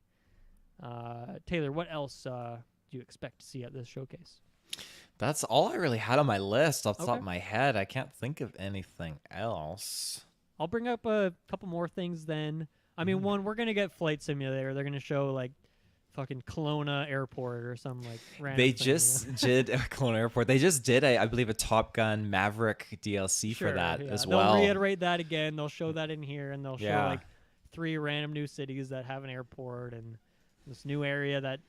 Taylor, what else do you expect to see at this showcase? That's all I really had on my list off the top of my head. I can't think of anything else. I'll bring up a couple more things then. I mean, one, we're going to get Flight Simulator. They're going to show, like, fucking Kelowna Airport or some like random they thing, just did Kelowna Airport. They just did I believe a Top Gun Maverick DLC for that as well. They'll reiterate that again. They'll show that in here, and they'll show like 3 random new cities that have an airport and this new area that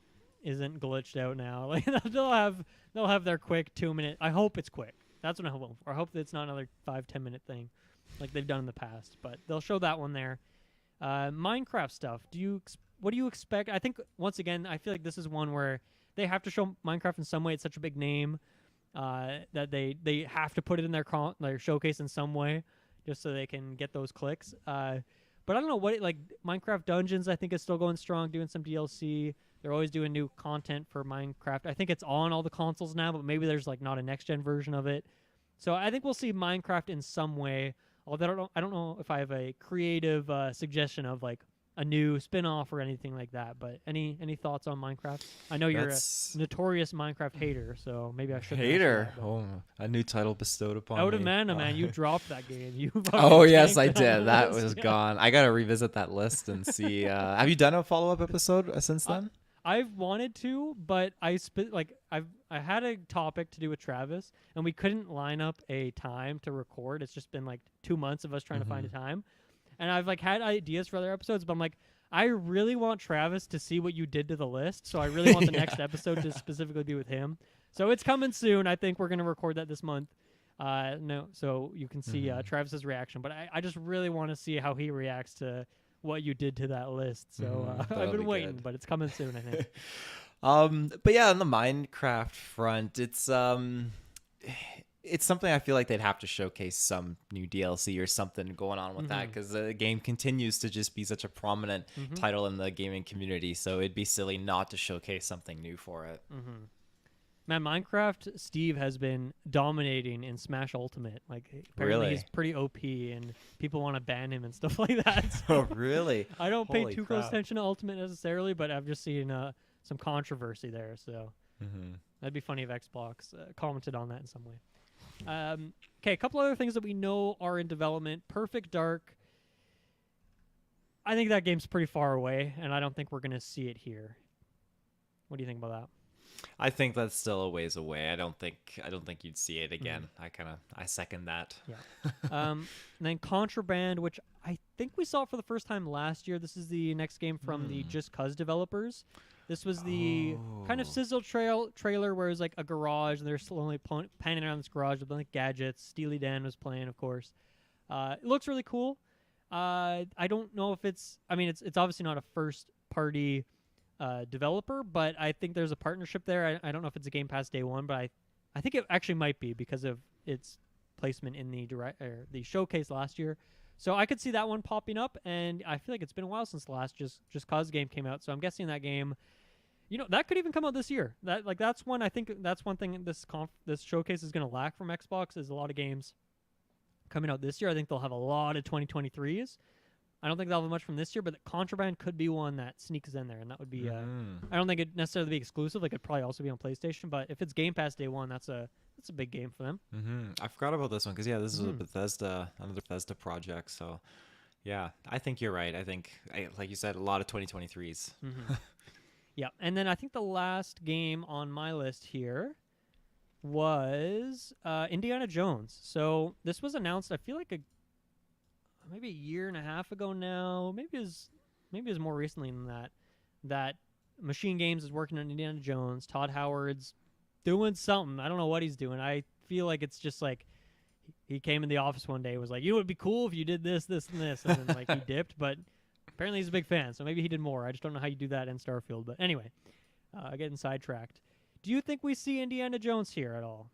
isn't glitched out now. Like they'll have their quick 2-minute. I hope it's quick. That's what I hope for. I hope that it's not another 5-10 minute thing like they've done in the past. But they'll show that one there. Minecraft stuff. What do you expect? I think, once again, I feel like this is one where they have to show Minecraft in some way. It's such a big name that they have to put it in their showcase in some way just so they can get those clicks. But I don't know like Minecraft Dungeons, I think, is still going strong, doing some DLC. They're always doing new content for Minecraft. I think it's on all the consoles now, but maybe there's like not a next-gen version of it. So I think we'll see Minecraft in some way. Although I don't know if I have a creative suggestion of like a new spin-off or anything like that. But any thoughts on Minecraft? I know you're a notorious Minecraft hater, so maybe I shouldn't. Hater? Oh, a new title bestowed upon me. Out of Mana, man. You dropped that game. Oh, yes, I did. That was gone. I got to revisit that list and see. Have you done a follow-up episode since then? I've wanted to, but I had a topic to do with Travis, and we couldn't line up a time to record. It's just been like 2 months of us trying to find a time. And I've like had ideas for other episodes, but I'm like, I really want Travis to see what you did to the list. So I really want the next episode to specifically be with him. So it's coming soon. I think we're going to record that this month. No, so you can see Travis's reaction, but I just really want to see how he reacts to what you did to that list. So I've been waiting, but it's coming soon, I think. But yeah, on the Minecraft front, it's something I feel like they'd have to showcase some new DLC or something going on with that, because the game continues to just be such a prominent title in the gaming community. So it'd be silly not to showcase something new for it. Man, Minecraft Steve has been dominating in Smash Ultimate. Like, apparently Really? he's pretty OP, and people want to ban him and stuff like that. Oh, really? I don't pay Holy too crap. close attention to Ultimate necessarily, but I've just seen some controversy there. So that'd be funny if Xbox commented on that in some way. Okay, a couple other things that we know are in development. Perfect Dark. I think that game's pretty far away, and I don't think we're going to see it here. What do you think about that? I think that's still a ways away. I don't think you'd see it again. I second that. Yeah. And then Contraband, which I think we saw for the first time last year. This is the next game from the Just Cause developers. This was the kind of sizzle trailer where it was like a garage, and they're slowly panning around this garage with like gadgets. Steely Dan was playing, of course. It looks really cool. I don't know if it's obviously not a first party developer, but I think there's a partnership there. I don't know if it's a Game Pass day one, but I think it actually might be because of its placement in the showcase last year. So I could see that one popping up, and I feel like it's been a while since the last Just Cause game came out. So I'm guessing that game, that could even come out this year. That's one thing this showcase is going to lack from Xbox is a lot of games coming out this year. I think they'll have a lot of 2023s. I don't think they'll have much from this year, but the Contraband could be one that sneaks in there, and that would be. I don't think it'd necessarily be exclusive. Like, it'd probably also be on PlayStation, but if it's Game Pass day one, that's a big game for them. I forgot about this one because this is another Bethesda project. So, yeah, I think you're right. I think, like you said, a lot of 2023s. Yeah, and then I think the last game on my list here was Indiana Jones. So this was announced, I feel like maybe a year and a half ago now. Maybe it was more recently than that. That Machine Games is working on Indiana Jones. Todd Howard's doing something. I don't know what he's doing. I feel like it's just like he came in the office one day and was like, it'd be cool if you did this, this, and this, and then like he dipped. But apparently he's a big fan, so maybe he did more. I just don't know how you do that in Starfield. But anyway, getting sidetracked. Do you think we see Indiana Jones here at all?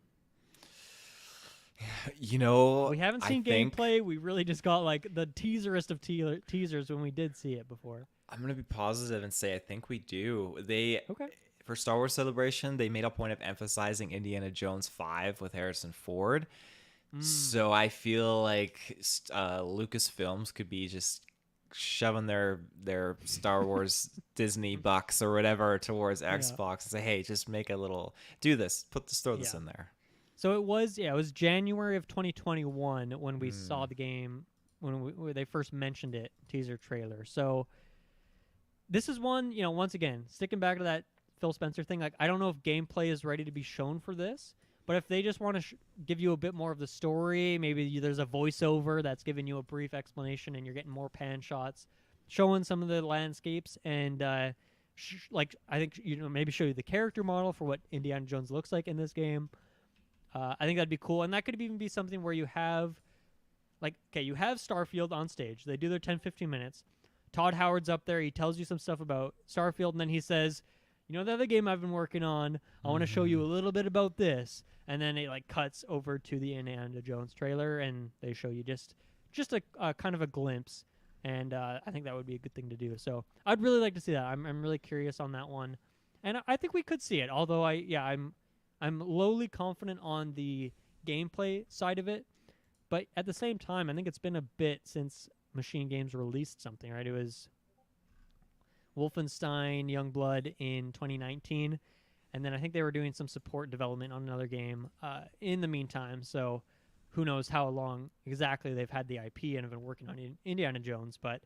We haven't seen gameplay. We really just got like the teaserest of teasers when we did see it before. I'm gonna be positive and say I think we do. Okay. For Star Wars Celebration, they made a point of emphasizing Indiana Jones 5 with Harrison Ford. So I feel like Lucasfilms could be just shoving their Star Wars Disney bucks or whatever towards Xbox and say, hey, just make a little, throw this in there. So it was January of 2021 when we saw the game, when they first mentioned it, teaser trailer. So this is one, once again, sticking back to that Phil Spencer thing, like I don't know if gameplay is ready to be shown for this, but if they just want to give you a bit more of the story, maybe there's a voiceover that's giving you a brief explanation and you're getting more pan shots, showing some of the landscapes and I think, maybe show you the character model for what Indiana Jones looks like in this game. I think that'd be cool. And that could even be something where you have, you have Starfield on stage. They do their 10-15 minutes. Todd Howard's up there. He tells you some stuff about Starfield, and then he says, the other game I've been working on, I want to show you a little bit about this. And then it, cuts over to the Indiana Jones trailer, and they show you just a kind of a glimpse. And I think that would be a good thing to do. So I'd really like to see that. I'm really curious on that one. And I think we could see it, although I'm lowly confident on the gameplay side of it, but at the same time, I think it's been a bit since Machine Games released something, right? It was Wolfenstein Youngblood in 2019, and then I think they were doing some support development on another game in the meantime, so who knows how long exactly they've had the IP and have been working on Indiana Jones, but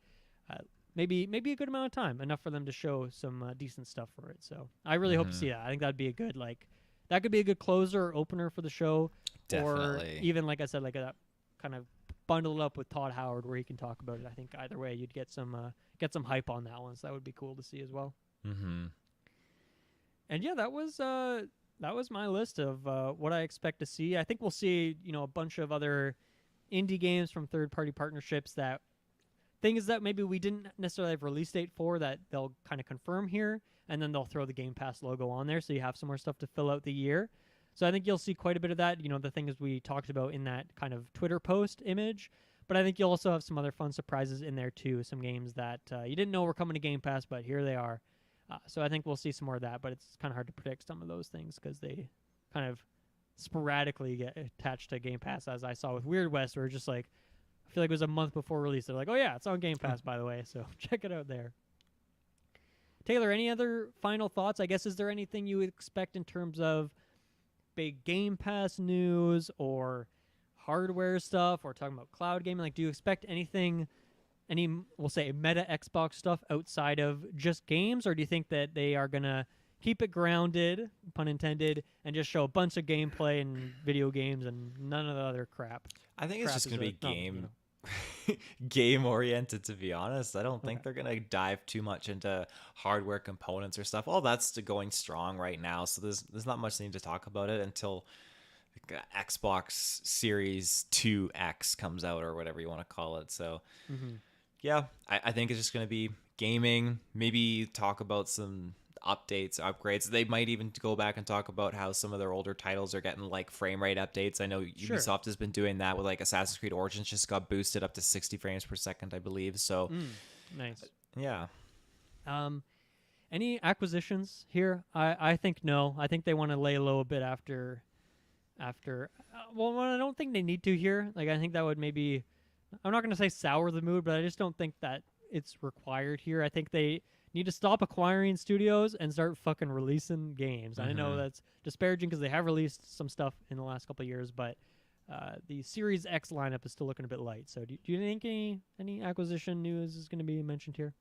maybe a good amount of time, enough for them to show some decent stuff for it. So I really hope to see that. I think that'd be a good, that could be a good closer or opener for the show. Definitely. Or even, like I said, that kind of bundle it up with Todd Howard where he can talk about it. I think either way you'd get some hype on that one, so that would be cool to see as well. And yeah, that was that was my list of what I expect to see. I think we'll see, a bunch of other indie games from third-party partnerships that things that maybe we didn't necessarily have release date for that they'll kind of confirm here, and then they'll throw the Game Pass logo on there so you have some more stuff to fill out the year. So I think you'll see quite a bit of that, the things we talked about in that kind of Twitter post image. But I think you'll also have some other fun surprises in there too, some games that you didn't know were coming to Game Pass, but here they are. So I think we'll see some more of that, but it's kind of hard to predict some of those things because they kind of sporadically get attached to Game Pass, as I saw with Weird West, where it's just like, I feel like it was a month before release. They're like, oh yeah, it's on Game Pass, by the way, so check it out there. Taylor, any other final thoughts? I guess, is there anything you would expect in terms of big Game Pass news or hardware stuff or talking about cloud gaming? Like, do you expect anything, we'll say, meta Xbox stuff outside of just games, or do you think that they are going to keep it grounded, pun intended, and just show a bunch of gameplay and video games and none of the other crap? I think it's just going to be game oriented, to be honest. I don't think they're going to dive too much into hardware components or stuff. All that's going strong right now, so there's not much need to talk about it until Xbox Series 2X comes out, or whatever you want to call it. So yeah, I think it's just going to be gaming, maybe talk about some updates, upgrades. They might even go back and talk about how some of their older titles are getting like frame rate updates. I know Ubisoft has been doing that with like Assassin's Creed Origins, just got boosted up to 60 frames per second, I believe. So nice. Yeah. Any acquisitions here? I think no. I think they want to lay low a bit after well, I don't think they need to here. Like, I think that would maybe, I'm not going to say sour the mood, but I just don't think that it's required here. I think they need to stop acquiring studios and start fucking releasing games. I know that's disparaging because they have released some stuff in the last couple of years, but the Series X lineup is still looking a bit light. So do you think any acquisition news is going to be mentioned here?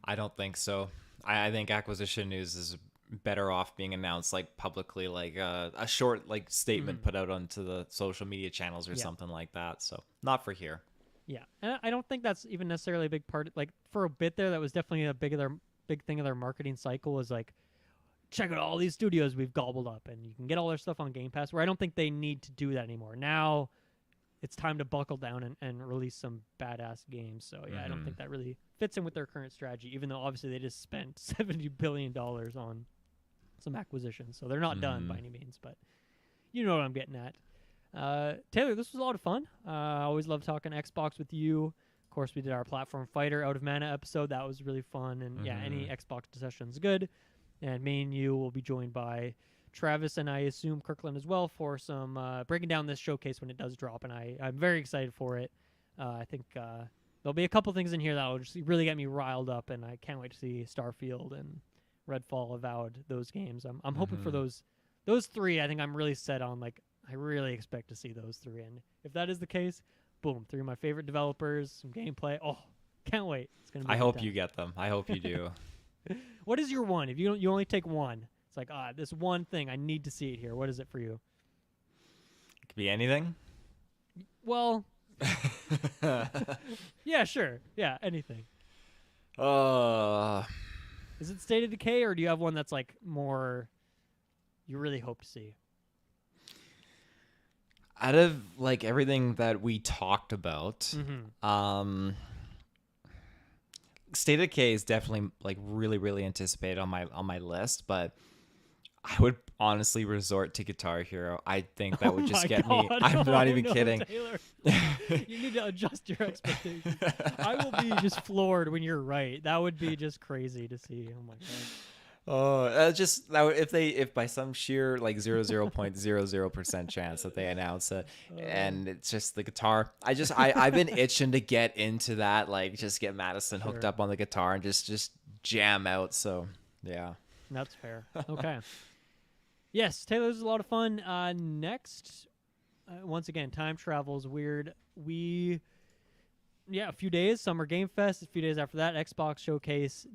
I don't think so. I think acquisition news is better off being announced like publicly, like a short like statement put out onto the social media channels or something like that. So not for here. Yeah, and I don't think that's even necessarily a big part. Like, for a bit there, that was definitely a big thing of their marketing cycle, was like, check out all these studios we've gobbled up, and you can get all their stuff on Game Pass, where I don't think they need to do that anymore. Now it's time to buckle down and release some badass games. So yeah, I don't think that really fits in with their current strategy, even though obviously they just spent $70 billion on some acquisitions. So they're not done by any means, but you know what I'm getting at. Taylor, this was a lot of fun. I always love talking Xbox with you. Of course, we did our Platform Fighter Out of Mana episode. That was really fun. And yeah, any Xbox session's good. And me and you will be joined by Travis and I assume Kirkland as well for some breaking down this showcase when it does drop. And I'm very excited for it. I think there'll be a couple things in here that will just really get me riled up. And I can't wait to see Starfield and Redfall, Avowed, those games. I'm hoping for those three. I think I'm really set on, like, I really expect to see those three. And if that is the case, boom, three of my favorite developers, some gameplay. Oh, can't wait. It's gonna be I hope you get them. I hope you do. What is your one? If you only take one, it's like, this one thing, I need to see it here. What is it for you? It could be anything. Well, yeah, sure. Yeah, anything. Is it State of Decay, or do you have one that's like more you really hope to see? Out of like everything that we talked about, State of Decay is definitely like really, really anticipated on my list, but I would honestly resort to Guitar Hero. I think that would just get me. I'm not even kidding. Taylor. You need to adjust your expectations. I will be just floored when you're right. That would be just crazy to see. Oh my god. Oh, if by some sheer like 0.00% chance that they announce it, and it's just the guitar. I've been itching to get into that, like just get Madison hooked up on the guitar and just jam out. So yeah, that's fair. Okay. Yes, Taylor, this is a lot of fun. Next, once again, time travel is weird. A few days, Summer Game Fest. A few days after that, Xbox Showcase.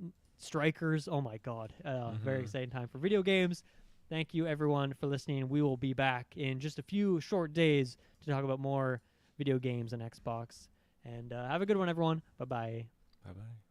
Strikers, oh my god, very exciting time for video games. Thank you everyone for listening. We will be back in just a few short days to talk about more video games and Xbox, and have a good one, everyone. Bye bye. Bye bye.